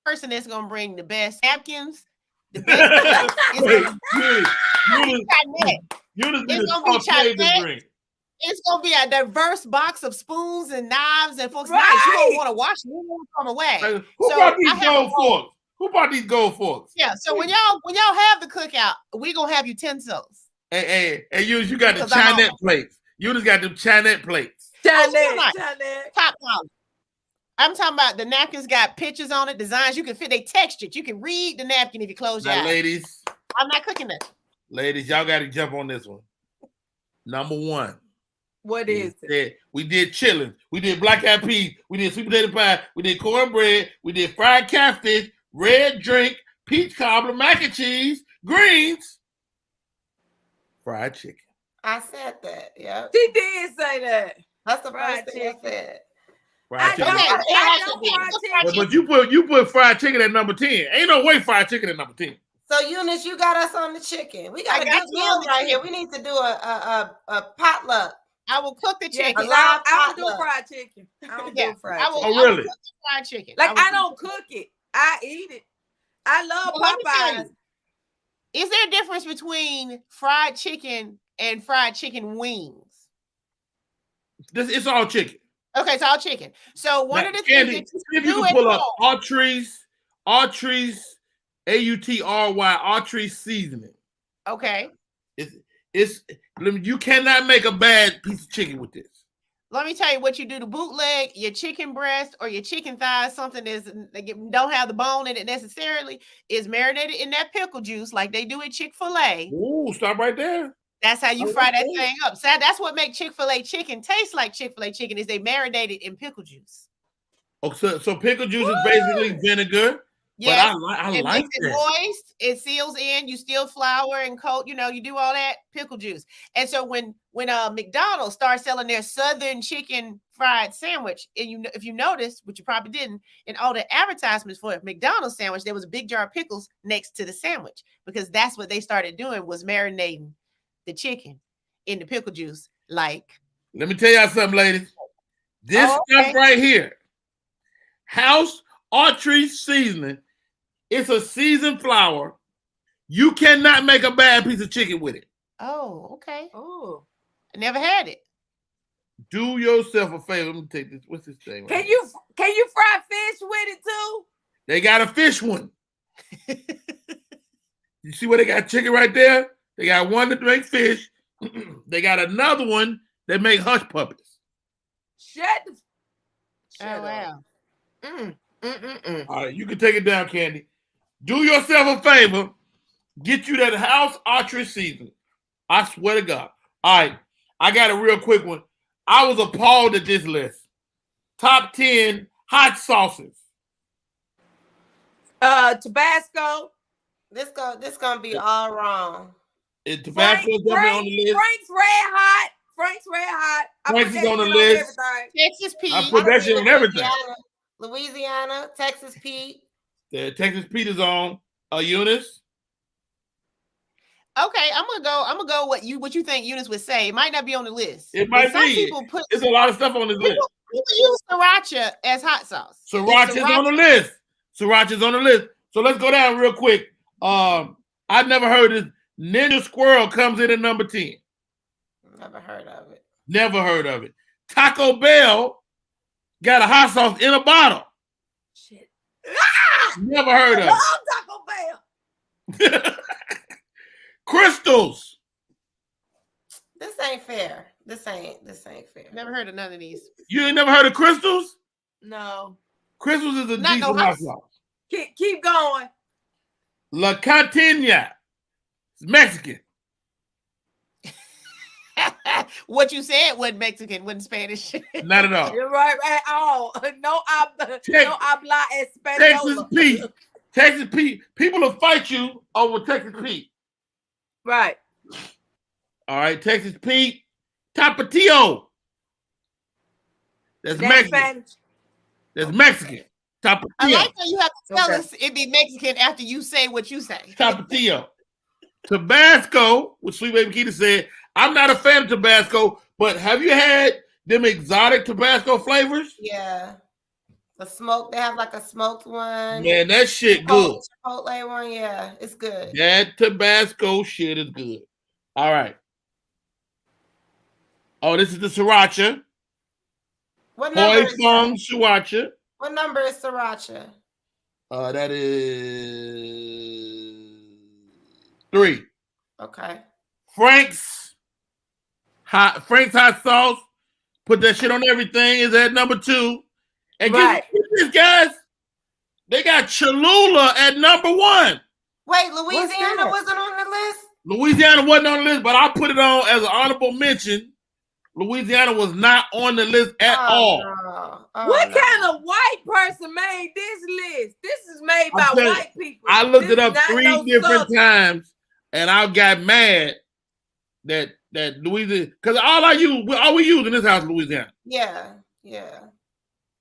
person that's gonna bring the best napkins. The best. It's gonna be Chinese. It's gonna be a diverse box of spoons and knives and folks. Nice. You don't want to wash them. You want to throw them away. Who brought these gold forks? Who brought these gold forks? Yeah. So when y'all have the cookout, we gonna have utensils. Hey, you got the Chinette plates. You just got them Chinette plates. Chinette. Top quality. I'm talking about the napkins got pictures on it, designs. You can fit. They textured. You can read the napkin if you close your eyes. Ladies. I'm not cooking that. Ladies, y'all got to jump on this one. Number 1. What is it? We did chillin'. We did black eyed peas. We did sweet potato pie. We did cornbread. We did fried catfish, red drink, peach cobbler, mac and cheese, greens, fried chicken. I said that. Yeah. She did say that. That's the first thing I said. Fried chicken. But you put fried chicken at number 10. Ain't no way fried chicken at number 10. So Eunice, you got us on the chicken. We got a good meal right here. We need to do a potluck. I will cook the chicken. I don't do fried chicken. I don't do fried chicken. Oh, really? I will cook the fried chicken. Like I don't cook it. I eat it. I love Popeyes. Is there a difference between fried chicken and fried chicken wings? It's all chicken. Okay, it's all chicken. So one of the things that if you can pull up Autry's Autry seasoning. Okay. You cannot make a bad piece of chicken with this. Let me tell you what you do to bootleg your chicken breast or your chicken thighs, something that don't have the bone in it necessarily, is marinated in that pickle juice like they do at Chick-fil-A. Ooh, stop right there. That's how you fry that thing up. So that's what makes Chick-fil-A chicken taste like Chick-fil-A chicken is they marinated in pickle juice. Oh, so pickle juice is basically vinegar. Yeah, I like it moist. It seals in. You still flour and coat. You do all that pickle juice. And so when McDonald's starts selling their Southern chicken fried sandwich, and if you noticed, which you probably didn't, in all the advertisements for a McDonald's sandwich, there was a big jar of pickles next to the sandwich because that's what they started doing was marinating the chicken in the pickle juice. Like, let me tell y'all something, ladies. This stuff right here, House Autry seasoning. It's a seasoned flour. You cannot make a bad piece of chicken with it. Oh, okay. Oh, I never had it. Do yourself a favor. Let me take this. What's this thing? Can you fry fish with it too? They got a fish one. You see where they got chicken right there? They got one that make fish. They got another one that make hush puppies. Oh, wow. All right, you can take it down, Candy. Do yourself a favor. Get you that house archery season. I swear to God. All right, I got a real quick one. I was appalled at this list. Top 10 hot sauces. Tabasco. This gonna be all wrong. Tabasco is definitely on the list. Frank's Red Hot. Frank's Red Hot. Frank's is on the list. Texas Pete. I put that shit on everything. Louisiana, Texas Pete. The Texas Pete is on. Eunice. Okay, I'm gonna go what you think Eunice would say. It might not be on the list. It might be. It's a lot of stuff on this list. People use sriracha as hot sauce. Sriracha's on the list. Sriracha's on the list. So let's go down real quick. I've never heard this. Ninja Squirrel comes in at number 10. Never heard of it. Never heard of it. Taco Bell got a hot sauce in a bottle. Shit. Never heard of it. Taco Bell. Crystals. This ain't fair. This ain't fair. Never heard of none of these. You ain't never heard of Crystals? No. Crystals is a decent hot sauce. Keep going. La Cantina. It's Mexican. What you said wasn't Mexican, wasn't Spanish. Not at all. You're right at all. No habla español. Texas Pete. People will fight you over Texas Pete. Right. All right, Texas Pete. Tapatio. That's Mexican. Spanish. That's Mexican. Tapatio. I like how you have to tell us it be Mexican after you say what you say. Tapatio. Tabasco, what Sweet Baby Keita said. I'm not a fan of Tabasco, but have you had them exotic Tabasco flavors? Yeah. The smoke, they have like a smoked one. Man, that shit good. Chipotle one, yeah, it's good. That Tabasco shit is good. All right. Oh, this is the sriracha. What number is sriracha. What number is sriracha? That is 3. Okay. Frank's hot sauce. Put that shit on everything. Is at number 2. And get this, guys. They got Cholula at number 1. Wait, Louisiana wasn't on the list? Louisiana wasn't on the list, but I put it on as an honorable mention. Louisiana was not on the list at all. No. What kind of white person made this list? This is made by white people. I looked it up 3 different times, and I got mad that Louisiana, because all we use in this house is Louisiana. Yeah.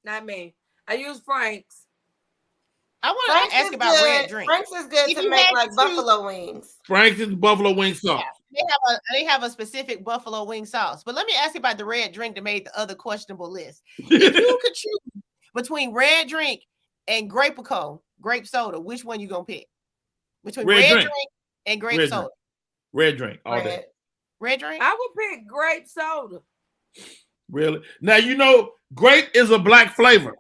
Not me. I use Frank's. I want to ask about red drink. Frank's is good to make like buffalo wings. Frank's is buffalo wing sauce. Yeah, they have a specific buffalo wing sauce. But let me ask you about the red drink that made the other questionable list. If you could choose between red drink and grape soda, which one you gonna pick? Between red drink and grape soda. Red drink all day. Red drink? I would pick grape soda. Really? Now you know grape is a black flavor.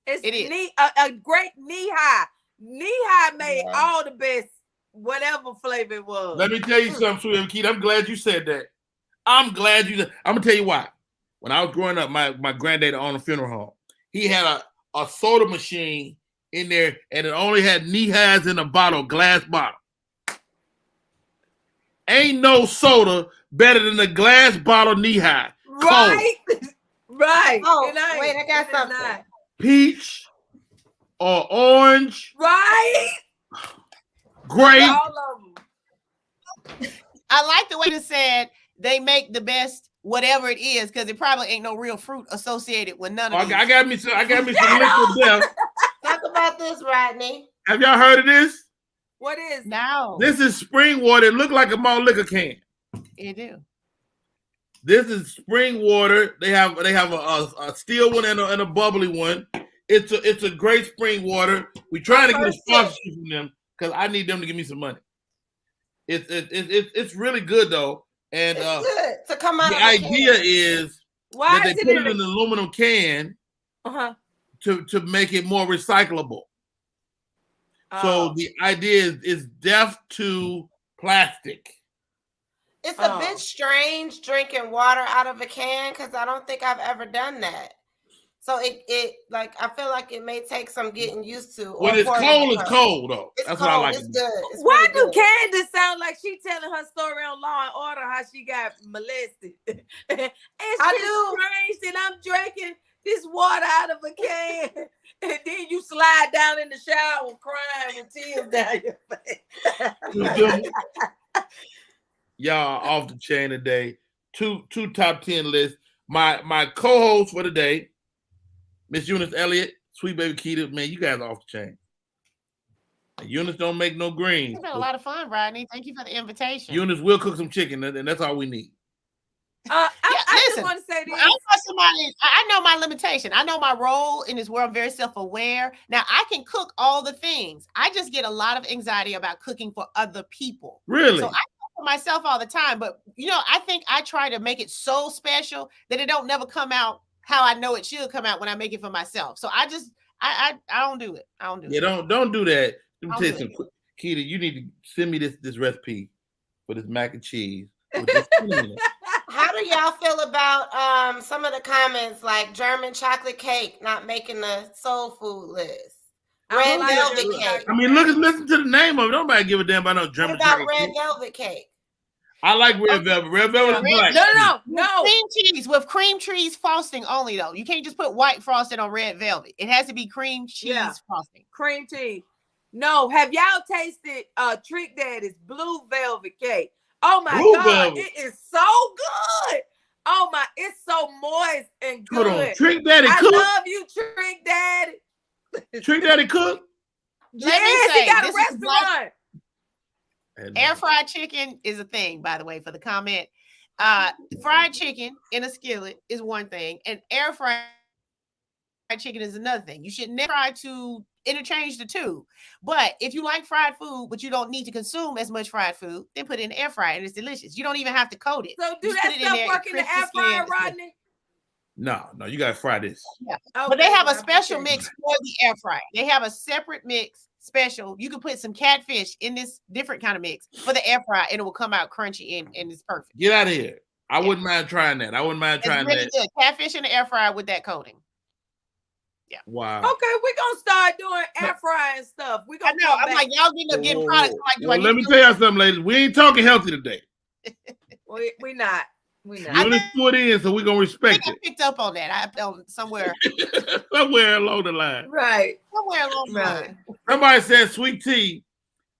It is a great knee-high. Knee-high made all the best, whatever flavor it was. Let me tell you something, Sweet Keith. I'm glad you said that. I'm gonna tell you why. When I was growing up, my granddad owned a funeral home. He had a soda machine in there, and it only had knee-highs in a bottle, glass bottle. Ain't no soda better than the glass bottle knee-high. Right. Right. Oh, wait, I got something. Peach or orange. Right. Grape. All of them. I like the way you said they make the best whatever it is, because it probably ain't no real fruit associated with none of these. I got me some liquid death. Talk about this, Rodney. Have y'all heard of this? What is? No. This is spring water. It look like a malt liquor can. It do. This is spring water. They have a steel one and a bubbly one. It's a great spring water. We trying to get a sponsorship from them because I need them to give me some money. It's really good though, and it's good to come out. The idea is that they put it in an aluminum can to make it more recyclable. So the idea is deaf to plastic. It's a bit strange drinking water out of a can because I don't think I've ever done that. So it like I feel like it may take some getting used to. When it's cold, it's cold though. It's That's cold. what I like. It's good. It's Why really do good. Candace sound like she telling her story on Law and Order how she got molested? It's strange that I'm drinking this water out of a can, and then you slide down in the shower crying with tears down your face. Y'all off the chain today. Two top 10 lists. My co-host for the day, Miss Eunice Elliott, Sweet Baby Keita. Man, you guys are off the chain. Eunice don't make no greens. It's been a lot of fun, Rodney. Thank you for the invitation. Eunice will cook some chicken, and that's all we need. I just want to say this. I know my limitation. I know my role in this world. I'm very self-aware. Now, I can cook all the things. I just get a lot of anxiety about cooking for other people. Really? So I cook for myself all the time. But, I think I try to make it so special that it don't never come out how I know it should come out when I make it for myself. So I don't do it. I don't do it. Yeah, don't do that. Let me tell you something. Keita, you need to send me this recipe for this mac and cheese. How do y'all feel about some of the comments like German chocolate cake not making the soul food list? Red velvet cake. I mean, listen to the name of it. Nobody give a damn about no German chocolate cake. What about red velvet cake? I like red velvet. Red velvet is black. No. Cream cheese with cream cheese frosting only though. You can't just put white frosting on red velvet. It has to be cream cheese frosting. Cream cheese. No, have y'all tasted Trick Daddy's blue velvet cake? Oh my God, it is so good. Oh my, it's so moist and good. Hold on. Trick Daddy cook? I love you, Trick Daddy. Trick Daddy cook? Yes, he got a restaurant. Air fried chicken is a thing, by the way, for the comment. Fried chicken in a skillet is one thing, and air fried chicken is another thing. You should never try to interchange the two. But if you like fried food, but you don't need to consume as much fried food, then put it in the air fryer and it's delicious. You don't even have to coat it. So do that stuff work in the air fryer, Rodney? No, you gotta fry this. Yeah. Okay, but they have a special mix for the air fryer. They have a separate mix special. You can put some catfish in this different kind of mix for the air fryer and it will come out crunchy and it's perfect. Get out of here. I wouldn't mind trying that. It's really good. Catfish in the air fryer with that coating. Yeah. Wow. Okay, we're gonna start doing air frying stuff. We gonna know. I'm like, y'all getting products. Like, let me tell y'all something, ladies. We ain't talking healthy today. we not. You just put in, so we're gonna respect it. I picked up on that. I somewhere. Somewhere along the line. Right. Somewhere along the line. Somebody said sweet tea.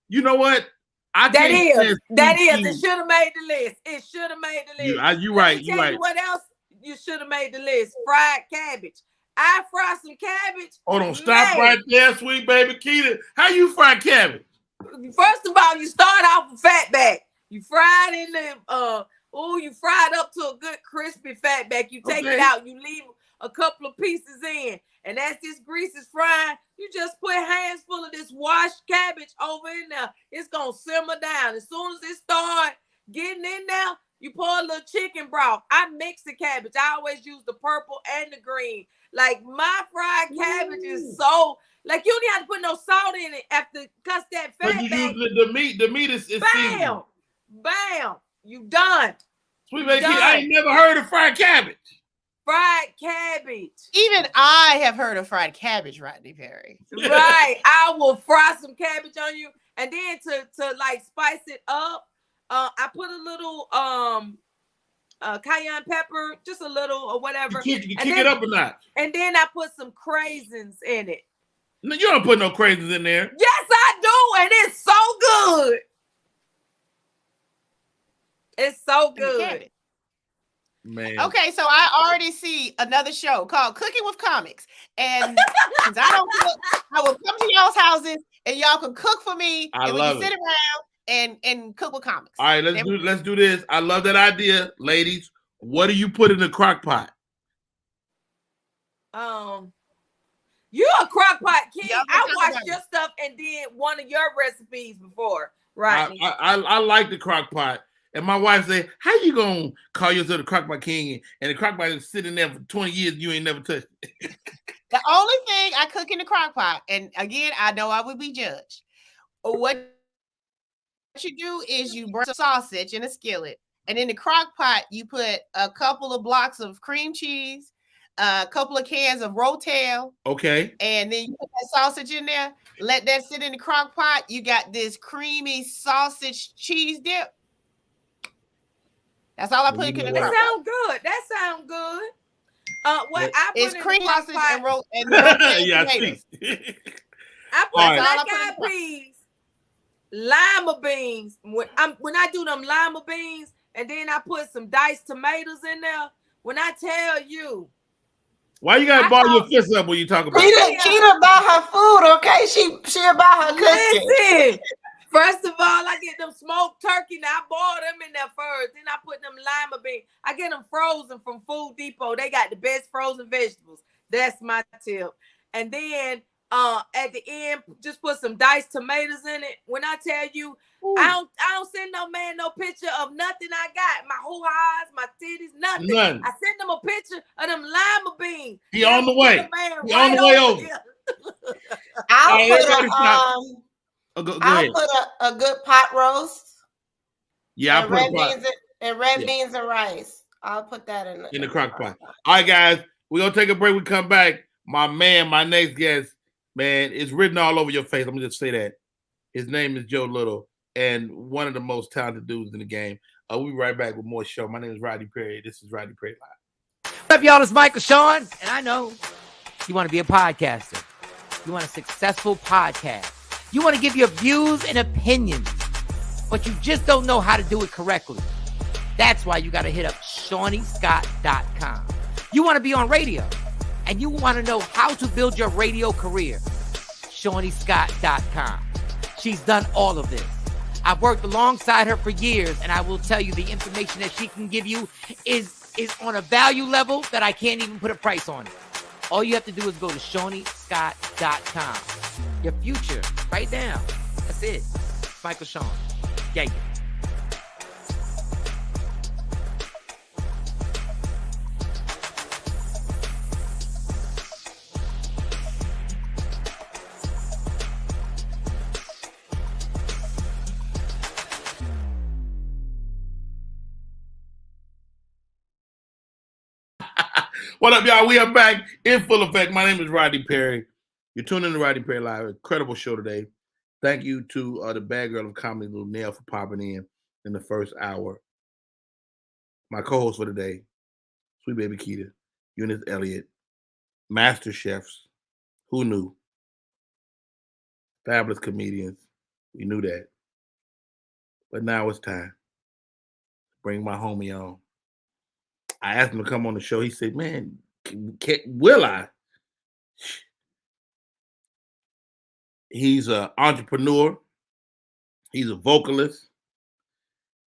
You know what? That is. It should have made the list. It should have made the list. You right. You right. You what else? You should have made the list. Fried cabbage. I fry some cabbage. Hold on, stop right there, Sweet Baby Keita. How you fry cabbage? First of all, you start off with fat back. You fry it in the you fry it up to a good crispy fat back. You take it out, you leave a couple of pieces in. And as this grease is frying, you just put hands full of this washed cabbage over in there. It's gonna simmer down. As soon as it starts getting in there, you pour a little chicken broth. I mix the cabbage. I always use the purple and the green. Like my fried cabbage is so like you don't have to put no salt in it after cuss that fat. But you use the meat. The meat is bam, bam. You done. Sweet Baby Keita, I ain't never heard of fried cabbage. Fried cabbage. Even I have heard of fried cabbage, Rodney Perry. Right. I will fry some cabbage on you, and then to like spice it up, I put a little cayenne pepper, just a little or whatever. You kick it up a notch. And then I put some craisins in it. No, you don't put no craisins in there. Yes, I do, and it's so good. It's so good. Man. Okay, so I already see another show called Cooking with Comics. And since I don't cook, I will come to y'all's houses and y'all can cook for me. And we can sit around and cook with comics. All right, let's do this. I love that idea, ladies. What do you put in the crock pot? You're a crock pot king. I watched your stuff and did one of your recipes before, right? I like the crock pot. And my wife said, how you gonna call yourself the crock pot king? And the crock pot is sitting there for 20 years, you ain't never touched it. The only thing I cook in the crock pot, and again, I know I would be judged. What you do is you burn some sausage in a skillet, And in the crock pot, you put a couple of blocks of cream cheese, a couple of cans of Rotel. Okay. And then you put that sausage in there. Let that sit in the crock pot. You got this creamy sausage cheese dip. That's all I put in the crock pot. That sounds good. That sounds good. What I put it's in cream the crock sausage pot, and roasted yeah, tomatoes. I put black-eyed peas, lima beans. When I do them lima beans, and then I put some diced tomatoes in there. When I tell you, why you gotta ball your fist up when you talk about it? She about her food, okay? She about her cooking. Listen, first of all, I get them smoked turkey. Now I boil them in there first. Then I put them lima beans. I get them frozen from Food Depot. They got the best frozen vegetables. That's my tip. And then at the end, just put some diced tomatoes in it. When I tell you, I don't send no man no picture of nothing I got. My hoo-ha's, my titties, nothing. None. I send them a picture of them lima beans. He on the way. He on the way over. I'll put a good pot roast. Yeah, and red beans and rice. I'll put that in the crock pot. All right, guys, we're gonna take a break. We come back. My next guest, man, it's written all over your face. I'm gonna just say that. His name is Joe Little, and one of the most talented dudes in the game. We'll be right back with more show. My name is Rodney Perry. This is Rodney Perry Live. What's up, y'all? It's Michael Sean, and I know you want to be a podcaster. You want a successful podcast. You want to give your views and opinions, but you just don't know how to do it correctly. That's why you got to hit up ShawneeScott.com. You want to be on radio, and you want to know how to build your radio career. ShawneeScott.com. She's done all of this. I've worked alongside her for years, and I will tell you the information that she can give you is on a value level that I can't even put a price on it. All you have to do is go to ShawneeScott.com. Your future, right now. That's it. Michael Sean. Yeah. What up, y'all? We are back in full effect. My name is Rodney Perry. You're tuning in to Rodney Perry Live. Incredible show today. Thank you to the bad girl of comedy, Little Nail, for popping in the first hour. My co-host for today, Sweet Baby Keita, Eunice Elliott, Master Chefs. Who knew? Fabulous comedians. We knew that. But now it's time. Bring my homie on. I asked him to come on the show. He said, man, will I? He's an entrepreneur. He's a vocalist.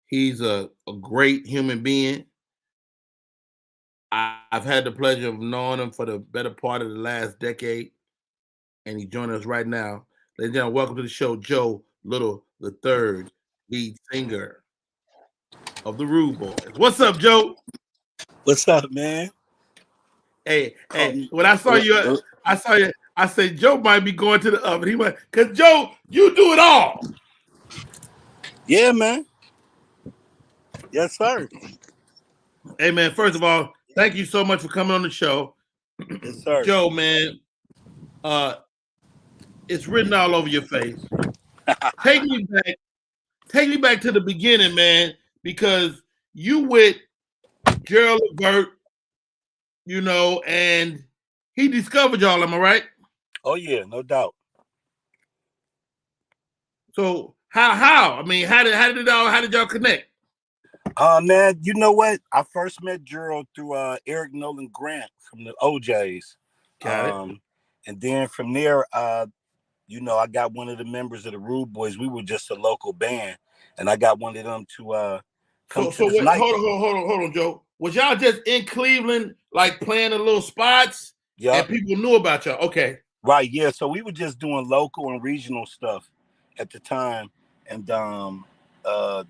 He's a great human being. I've had the pleasure of knowing him for the better part of the last decade, and he's joining us right now. Ladies and gentlemen, welcome to the show, Joe Little III, lead singer of the Rude Boys. What's up, Joe? What's up, man? Hey, when I saw you, I said, Joe might be going to the oven. He might, because Joe, you do it all. Yeah, man. Yes, sir. Hey, man, first of all, thank you so much for coming on the show. Yes, sir. Joe, man, it's written all over your face. Take me back to the beginning, man, because you with Gerald Levert, you know, and he discovered y'all, am I right? Oh, yeah, no doubt. So how? I mean, how did y'all connect? Man, you know what? I first met Gerald through Eric Nolan Grant from the OJs. Got it. And then from there, you know, I got one of the members of the Rude Boys. We were just a local band, and I got one of them to come to this night. Hold on, Joe. Was y'all just in Cleveland, like playing the little spots? Yeah. And people knew about y'all. Okay. Right, yeah. So we were just doing local and regional stuff at the time. And I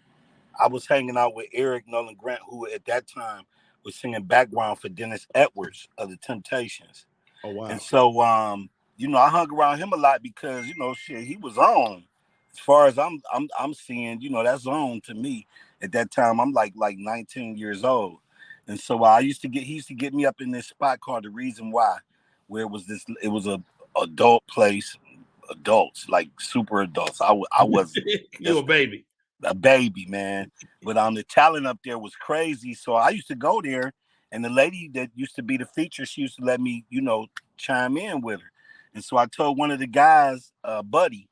was hanging out with Eric Nolan Grant, who at that time was singing background for Dennis Edwards of the Temptations. Oh, wow. And so, you know, I hung around him a lot because, you know, shit, he was on. As far as I'm seeing, you know, that's on to me. At that time, I'm like 19 years old. And so he used to get me up in this spot called The Reason Why, where it was a adult place, adults, like super adults. I was you a baby. A baby, man. But the talent up there was crazy. So I used to go there, and the lady that used to be the feature, she used to let me, chime in with her. And so I told one of the guys, Buddy,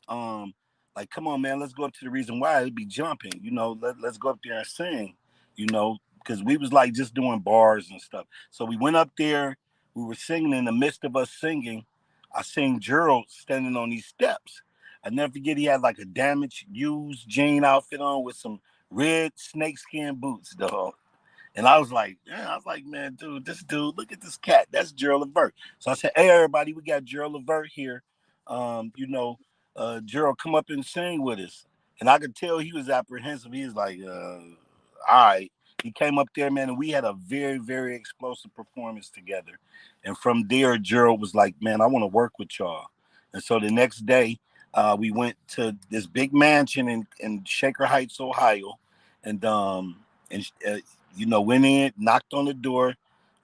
like, come on, man, let's go up to The Reason Why. It'd be jumping, let's go up there and sing, because we was like just doing bars and stuff. So we went up there, we were singing. In the midst of us singing, I seen Gerald standing on these steps. I never forget, he had like a damaged, used jean outfit on with some red snakeskin boots, dog. And I was like, man, dude, look at this cat. That's Gerald Levert. So I said, hey, everybody, we got Gerald Levert here. Gerald, come up and sing with us. And I could tell he was apprehensive. He was like, all right. He came up there, man, and we had a very, very explosive performance together. And from there, Gerald was like, man, I want to work with y'all. And so the next day, we went to this big mansion in Shaker Heights, Ohio, and went in, knocked on the door.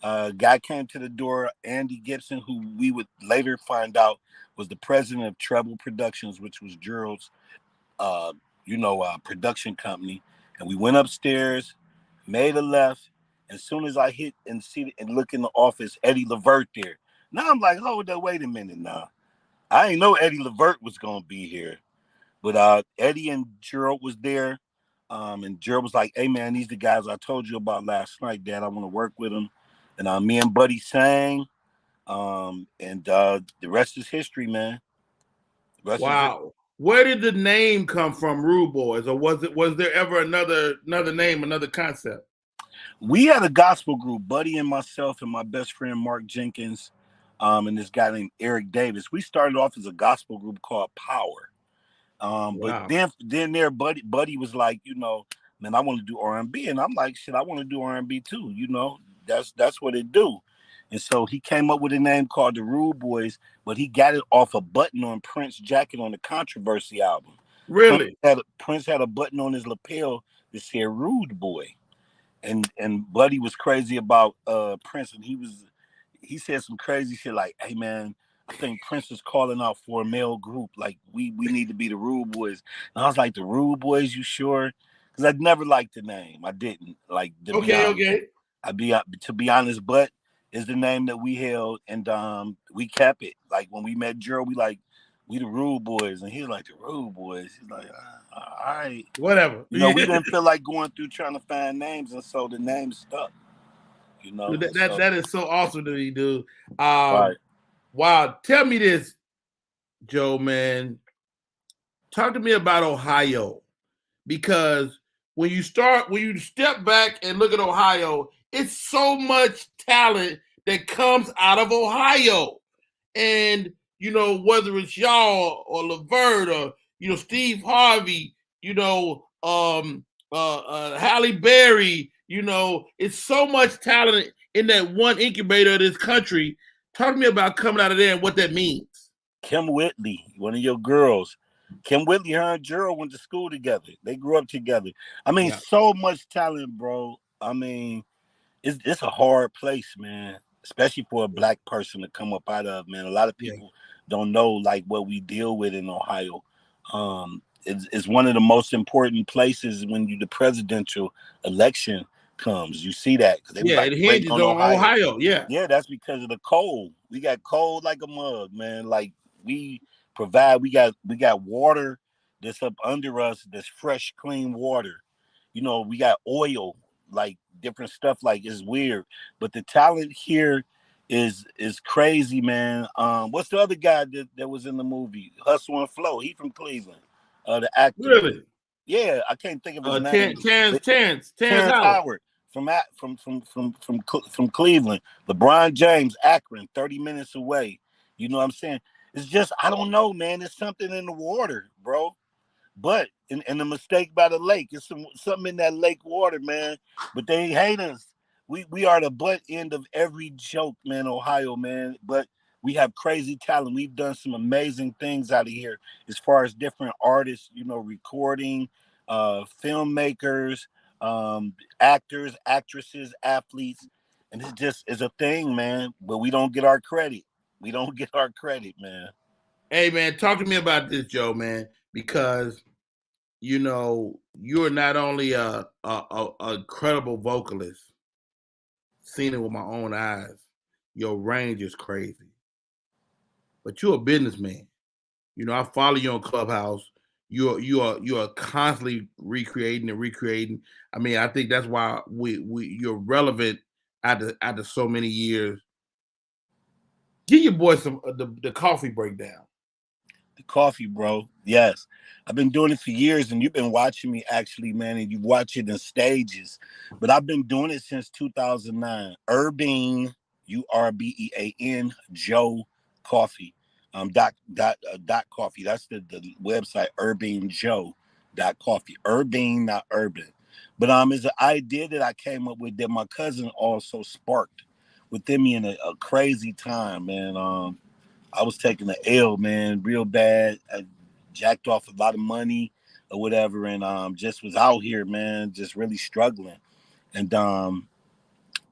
Guy came to the door, Andy Gibson, who we would later find out was the president of Treble Productions, which was Gerald's, production company. And we went upstairs, made a left. As soon as I hit and see and look in the office, Eddie Levert there. Now I'm like, hold up, wait a minute now. I didn't know Eddie Levert was gonna be here, but Eddie and Gerald was there, and Gerald was like, "Hey man, these the guys I told you about last night, Dad. I want to work with them." And me and Buddy sang, and the rest is history, man. Wow. Where did the name come from, Rude Boys, or was there ever another name, another concept? We had a gospel group, Buddy and myself and my best friend Mark Jenkins, and this guy named Eric Davis. We started off as a gospel group called Power. Wow. But then there, Buddy was like, man, I want to do R&B, and I'm like, shit, I want to do R&B too. That's what it do. And so he came up with a name called the Rude Boys, but he got it off a button on Prince's jacket on the Controversy album. Really? Prince had a button on his lapel that said Rude Boy. And Buddy was crazy about Prince, and he said some crazy shit like, hey man, I think Prince is calling out for a male group. Like we need to be the Rude Boys. And I was like, the Rude Boys, you sure? Because I'd never liked the name. I didn't like. Okay. To be honest, but is the name that we held, and we kept it. Like when we met Gerald, we the Rude Boys, and he was like, the Rude Boys. He's like, all right, whatever. We didn't feel like going through trying to find names, and so the name stuck. That is so awesome to me, dude. Right. Wow. Tell me this, Joe, man. Talk to me about Ohio, because when you step back and look at Ohio, it's so much talent that comes out of Ohio. And, whether it's y'all or Levert or, Steve Harvey, Halle Berry, it's so much talent in that one incubator of this country. Talk to me about coming out of there and what that means. Kim Whitley, one of your girls. Kim Whitley, her and Gerald went to school together. They grew up together. I mean, so much talent, bro. I mean, it's a hard place, man, especially for a black person to come up out of, man. A lot of people don't know, like, what we deal with in Ohio. It's one of the most important places when the presidential election comes. You see that. It hinges on Ohio. Yeah, that's because of the cold. We got cold like a mug, man. Like we got water that's up under us, that's fresh, clean water. We got oil, like different stuff, like it's weird. But the talent here is crazy, man. What's the other guy that was in the movie? Hustle and Flow. He from Cleveland. The actor. Really? Yeah, I can't think of his name. Terrence Howard from Cleveland. LeBron James, Akron, 30 minutes away. You know what I'm saying? It's just, I don't know, man. It's something in the water, bro. But and the mistake by the lake, it's something in that lake water, man. But they hate us. We are the butt end of every joke, man, Ohio, man. But we have crazy talent. We've done some amazing things out of here as far as different artists, recording. filmmakers, actors, actresses, athletes, and it just is a thing, man. But we don't get our credit. We don't get our credit, man. Hey, man, talk to me about this, Joe, man, because you know you're not only a incredible vocalist, seen it with my own eyes. Your range is crazy, but you're a businessman. You know, I follow you on Clubhouse. You are constantly recreating and recreating. I mean, I think that's why you're relevant after so many years. Give your boy some the coffee breakdown. The coffee, bro. Yes. I've been doing it for years, and you've been watching me actually, man, and you watch it in stages. But I've been doing it since 2009. Urbane, Urbean, Joe Coffee. Dot coffee. That's the website, urbanejoe.coffee. Urbane, not urban. But it's an idea that I came up with that my cousin also sparked within me in a crazy time, man. I was taking the L, man, real bad. I jacked off a lot of money or whatever, and just was out here, man, just really struggling. And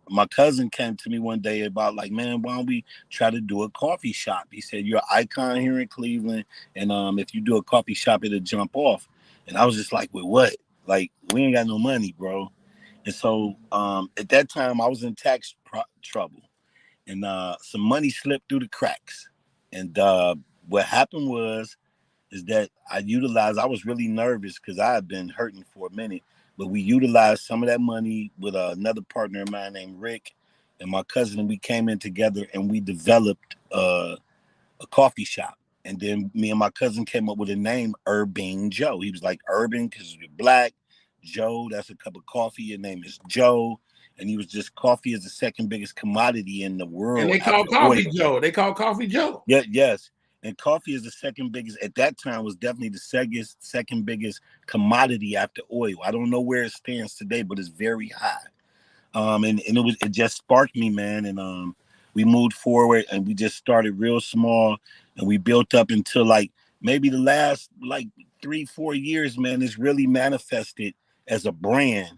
my cousin came to me one day about like, man, why don't we try to do a coffee shop? He said, you're an icon here in Cleveland, and if you do a coffee shop, it'll jump off. And I was just like, with what? Like, we ain't got no money, bro. And so at that time, I was in tax trouble, and some money slipped through the cracks. And what happened is that I was really nervous because I had been hurting for a minute, but we utilized some of that money with another partner of mine named Rick and my cousin, and we came in together and we developed a coffee shop. And then me and my cousin came up with a name, Urbane Joe. He was like, urban because you're black. Joe, that's a cup of coffee. Your name is Joe. And he was just, coffee is the second biggest commodity in the world. And they call coffee Joe. They call coffee Joe. Yeah, yes. And coffee is the second biggest, at that time was definitely the second biggest commodity after oil. I don't know where it stands today, but it's very high. And it just sparked me, man. And we moved forward and we just started real small and we built up until like maybe the last like 3-4 years, man, it's really manifested as a brand.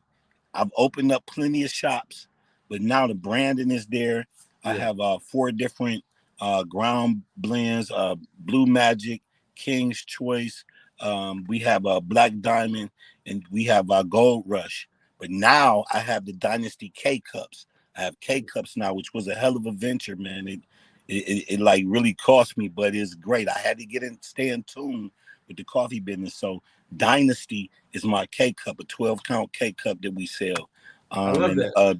I've opened up plenty of shops, but now the branding is there. Yeah. I have 4 different ground blends, Blue Magic, King's Choice. We have a Black Diamond, and we have Gold Rush. But now I have the Dynasty K Cups. I have K Cups now, which was a hell of a venture, man. It like really cost me, but it's great. I had to stay in tune with the coffee business. So Dynasty is my K Cup, a 12-count K Cup that we sell. I love that.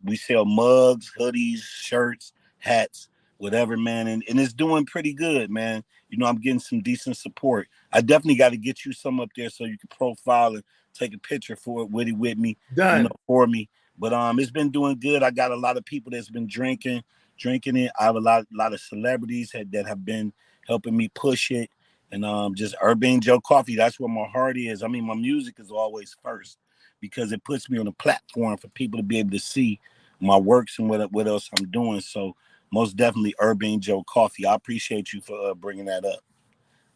We sell mugs, hoodies, shirts, hats, whatever, man. And it's doing pretty good, man. You know, I'm getting some decent support. I definitely got to get you some up there so you can profile and take a picture for it with me. Done. You know, for me. But it's been doing good. I got a lot of people that's been drinking it. I have a lot of celebrities that have been helping me push it. And just Urbane Joe Coffee, that's where my heart is. I mean, my music is always first because it puts me on a platform for people to be able to see my works and what else I'm doing. So most definitely Urbane Joe Coffee. I appreciate you for bringing that up.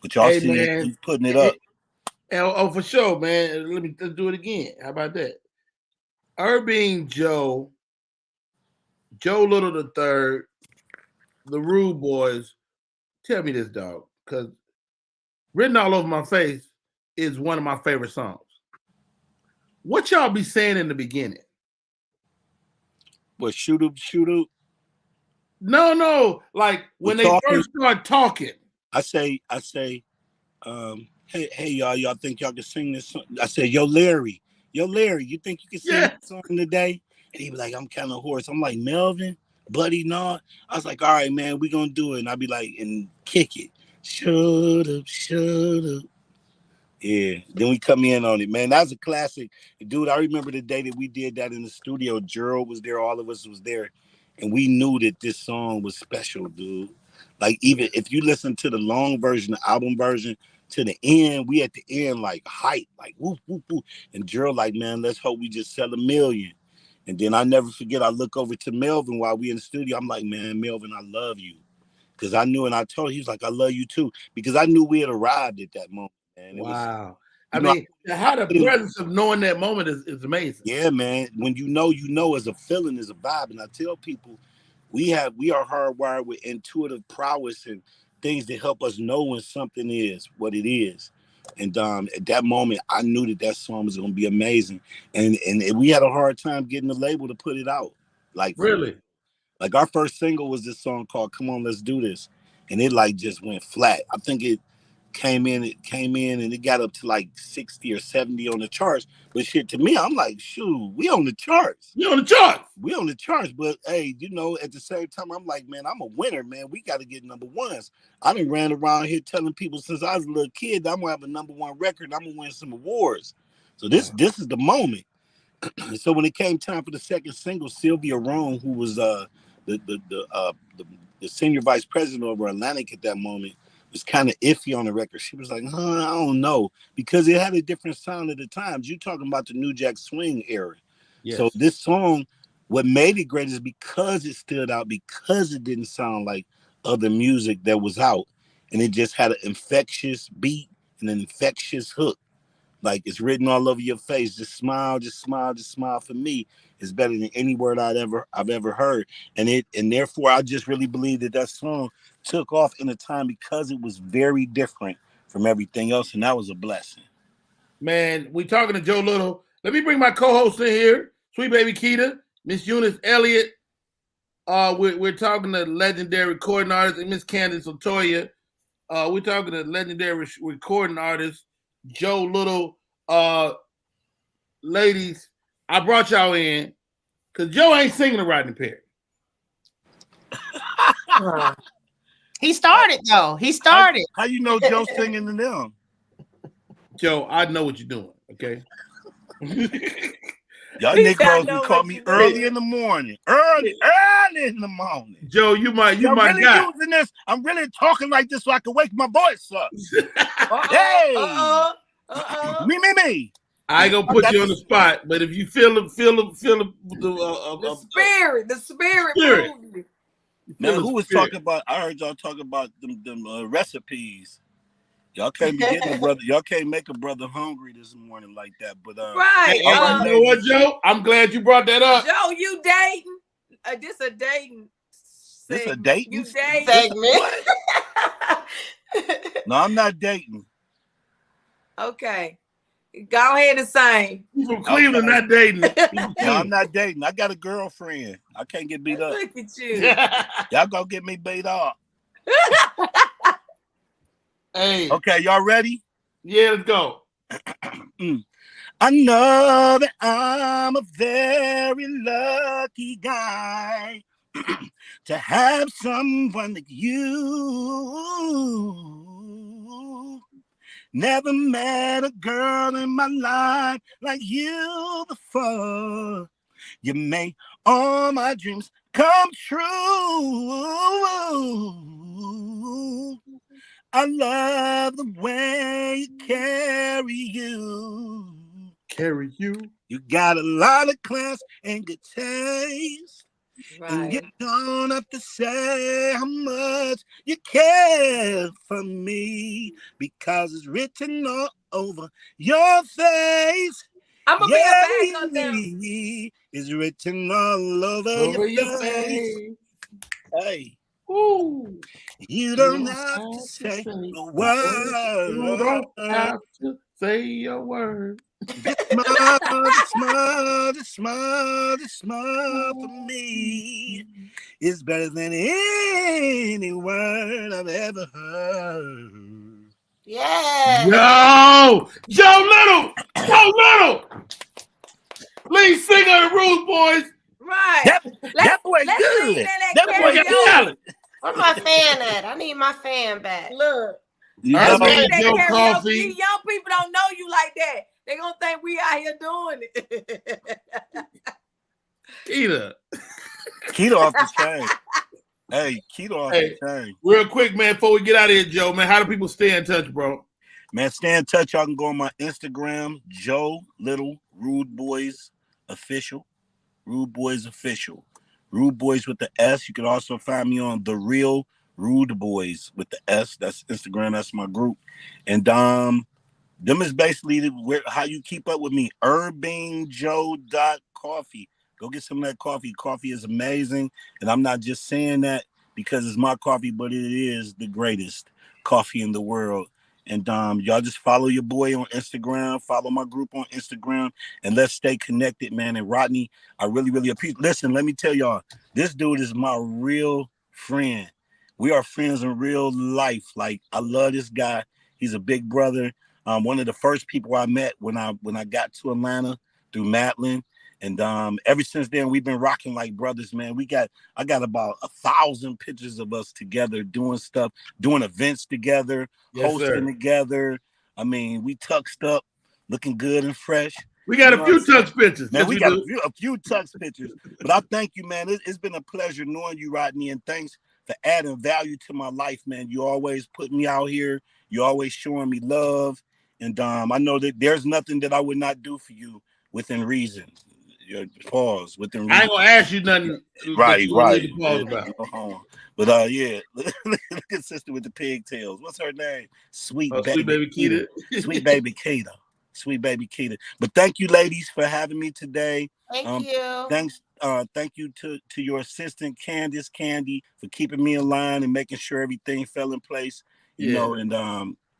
But y'all see it, he's putting it up. Oh, for sure, man. Let's do it again. How about that? Urbane Joe, Joe Little the Third, the Rude Boys. Tell me this, dog, because Written All Over My Face is one of my favorite songs. What y'all be saying in the beginning? What, shoot up? No. Like when they first start talking. I say, hey y'all think y'all can sing this song? I say, yo Larry, you think you can sing this song today? And he be like, I'm kind of hoarse. I'm like, Melvin, buddy, no. I was like, all right, man, we gonna do it. And I'd be like, and kick it. Shut up. Yeah. Then we come in on it, man. That's a classic. Dude, I remember the day that we did that in the studio. Gerald was there, all of us was there. And we knew that this song was special, dude. Like, even if you listen to the long version, the album version, to the end, we at the end, like, hype, like, whoop, whoop, whoop. And Gerald, like, man, let's hope we just sell 1 million. And then I never forget, I look over to Melvin while we in the studio. I'm like, man, Melvin, I love you. Because I knew, and I told him, he was like, I love you too. Because I knew we had arrived at that moment, man. Wow. I mean, how the presence of knowing that moment is amazing. Yeah, man. When you know as a feeling, as a vibe. And I tell people, we are hardwired with intuitive prowess and things that help us know when something is what it is. And at that moment, I knew that song was going to be amazing. And we had a hard time getting the label to put it out. Like, really? Like our first single was this song called "Come On, Let's Do This," and it like just went flat. I think it came in and it got up to like 60 or 70 on the charts. But shit, to me, I'm like, shoot, we on the charts. We on the charts. We on the charts. But hey, at the same time, I'm like, man, I'm a winner, man. We got to get number ones. I done ran around here telling people since I was a little kid that I'm gonna have a number one record. I'm gonna win some awards. So this is the moment. So when it came time for the second single, Sylvia Rome, who was the senior vice president over Atlantic at that moment, was kind of iffy on the record. She was like, I don't know, because it had a different sound at the times. You're talking about the New Jack Swing era. Yes. So this song, what made it great is because it stood out, because it didn't sound like other music that was out. And it just had an infectious beat and an infectious hook. Like it's written all over your face. Just smile, just smile, just smile. For me, is better than any word I've ever heard. And therefore I just really believe that song took off in a time because it was very different from everything else, and that was a blessing. Man, we talking to Joe Little. Let me bring my co-host in here, Sweet Baby Keita, Miss Eunice Elliott. We're talking to legendary recording artist, and Miss Candace Otoya. We're talking to legendary recording artist Joe Little. Ladies, I brought y'all in because Joe ain't singing to Rodney Perry. He started though. He started. How you know Joe singing to them? Joe, I know what you're doing. Okay. Y'all Negroes can call me early in the morning. Early in the morning. Joe, you my really guy. Using this. I'm really talking like this so I can wake my voice up. Hey. Me. I ain't gonna put you on the spot, but if you feel the spirit. Now, who was talking about? I heard y'all talking about them recipes. Y'all can't be getting a brother. Y'all can't make a brother hungry this morning like that. But right. You know what, Joe? I'm glad you brought that up. Joe, you dating? This a dating. This a dating? You dating? Segment. No, I'm not dating. Okay. Go ahead and sing. You from Cleveland, not dating. No, I'm not dating. I got a girlfriend. I can't get beat up. Look at you. Y'all gonna get me beat up. Hey. Okay, y'all ready? Yeah, let's go. I know that I'm a very lucky guy to have someone like you. Never met a girl in my life like you before. You make all my dreams come true. I love the way you carry you. Carry you. You got a lot of class and good taste. Right. And you don't have to say how much you care for me because it's written all over your face. I'm gonna be a back up there. It's written all over your face. Hey. Ooh. You don't have to say a word. You don't have to say a word. Smile for me is better than any word I've ever heard. Yeah. Joe Little. Lead singer of the Rude Boys. Right. That boy good. That boy good. Where's my fan at? I need my fan back. Look. Joe Coffee. Young people don't know you like that. They gonna think we out here doing it. Keita off the chain. Hey, Keita off the chain. Real quick, man, before we get out of here, Joe, man, how do people stay in touch, bro? Man, stay in touch. Y'all can go on my Instagram, Joe Little Rude Boys Official. Rude Boys Official. Rude Boys with the S. You can also find me on The Real Rude Boys with the S. That's Instagram. That's my group. And Them is basically how you keep up with me. Urbingjoe.coffee. Go get some of that coffee. Coffee is amazing. And I'm not just saying that because it's my coffee, but it is the greatest coffee in the world. And y'all just follow your boy on Instagram, follow my group on Instagram, and let's stay connected, man. And Rodney, I really, really appreciate. Listen, let me tell y'all, this dude is my real friend. We are friends in real life. Like, I love this guy. He's a big brother. One of the first people I met when I got to Atlanta through Madeline. And ever since then, we've been rocking like brothers, man. I got about 1,000 pictures of us together doing stuff, doing events together, hosting together. I mean, we tuxed up, looking good and fresh. We got a few tux pictures. Man, we got a few tux pictures. But I thank you, man. It's been a pleasure knowing you, Rodney, and thanks for adding value to my life, man. You always put me out here. You always showing me love. And I know that there's nothing that I would not do for you within reason. Pause within reason. I ain't gonna ask you nothing. Right. But yeah, look at sister with the pigtails. What's her name? Sweet baby Keita. Sweet baby Keita. Sweet baby Keita. But thank you, ladies, for having me today. Thank you. Thank you to your assistant Candy for keeping me in line and making sure everything fell in place. You know, and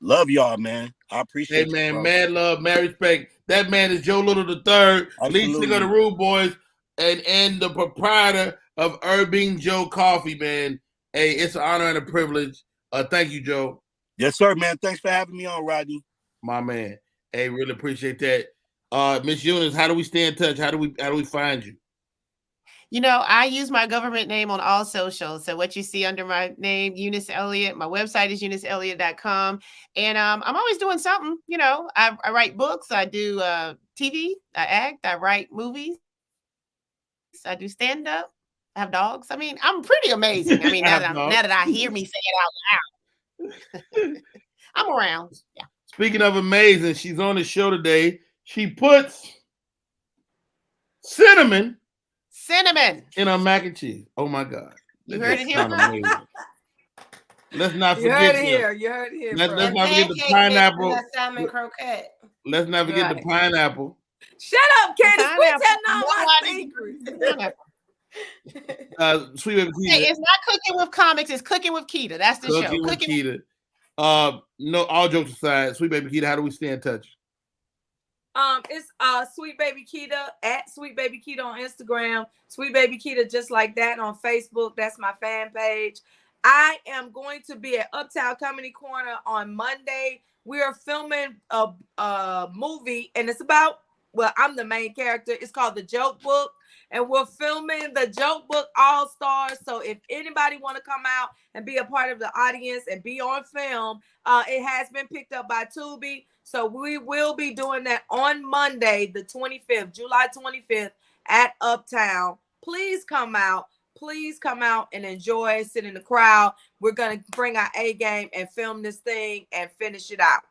love y'all, man. I appreciate it. Hey, man, mad love, mad respect. That man is Joe Little III, lead singer of the Rude Boys, and the proprietor of Urbing Joe Coffee, man. Hey, it's an honor and a privilege. Thank you, Joe. Yes, sir, man. Thanks for having me on, Rodney. My man. Hey, really appreciate that. Miss Eunice, how do we stay in touch? How do we find you? You know, I use my government name on all socials. So what you see under my name, Eunice Elliott, my website is euniceelliott.com. And I'm always doing something. You know, I write books. I do TV. I act. I write movies. I do stand-up. I have dogs. I mean, I'm pretty amazing. I mean, now that I hear me say it out loud. I'm around. Yeah. Speaking of amazing, she's on the show today. She puts cinnamon in her mac and cheese. Oh my God. You heard it here. Let's not forget. You heard it here. Let's not forget the pineapple. Salmon croquette. Let's not forget the pineapple. Shut up, Candace. Quit telling all my secrets. Sweet baby Keita. Hey, it's not Cooking with Comics, it's Cooking with Keita. That's the show. Cooking with Keita. No, all jokes aside, Sweet baby Keita, how do we stay in touch? It's Sweet Baby Keita at Sweet Baby Keita on Instagram. Sweet Baby Keita just like that on Facebook. That's my fan page. I am going to be at Uptown Comedy Corner on Monday. We are filming a movie, and it's about, well, I'm the main character. It's called The Joke Book, and we're filming The Joke Book All Stars. So if anybody want to come out and be a part of the audience and be on film, it has been picked up by Tubi. So we will be doing that on Monday, the 25th, July 25th at Uptown. Please come out. Please come out and enjoy, sit in the crowd. We're going to bring our A game and film this thing and finish it out.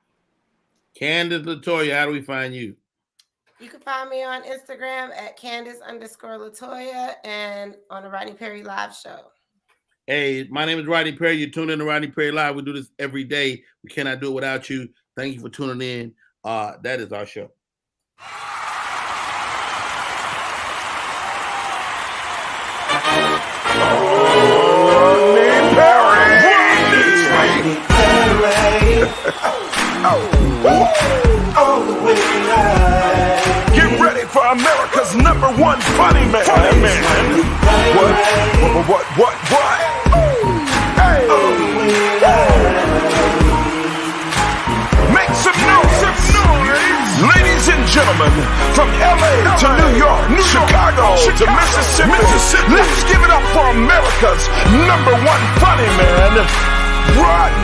Candace LaToya, how do we find you? You can find me on Instagram at Candace_LaToya and on the Rodney Perry Live Show. Hey, my name is Rodney Perry. You're tuned in to Rodney Perry Live. We do this every day. We cannot do it without you. Thank you for tuning in. That is our show. Get ready for America's #1 funny man. What? Hey. Make some noise. Ladies and gentlemen, from LA to New York, Chicago to Mississippi, let's give it up for America's #1 funny man, Rodney.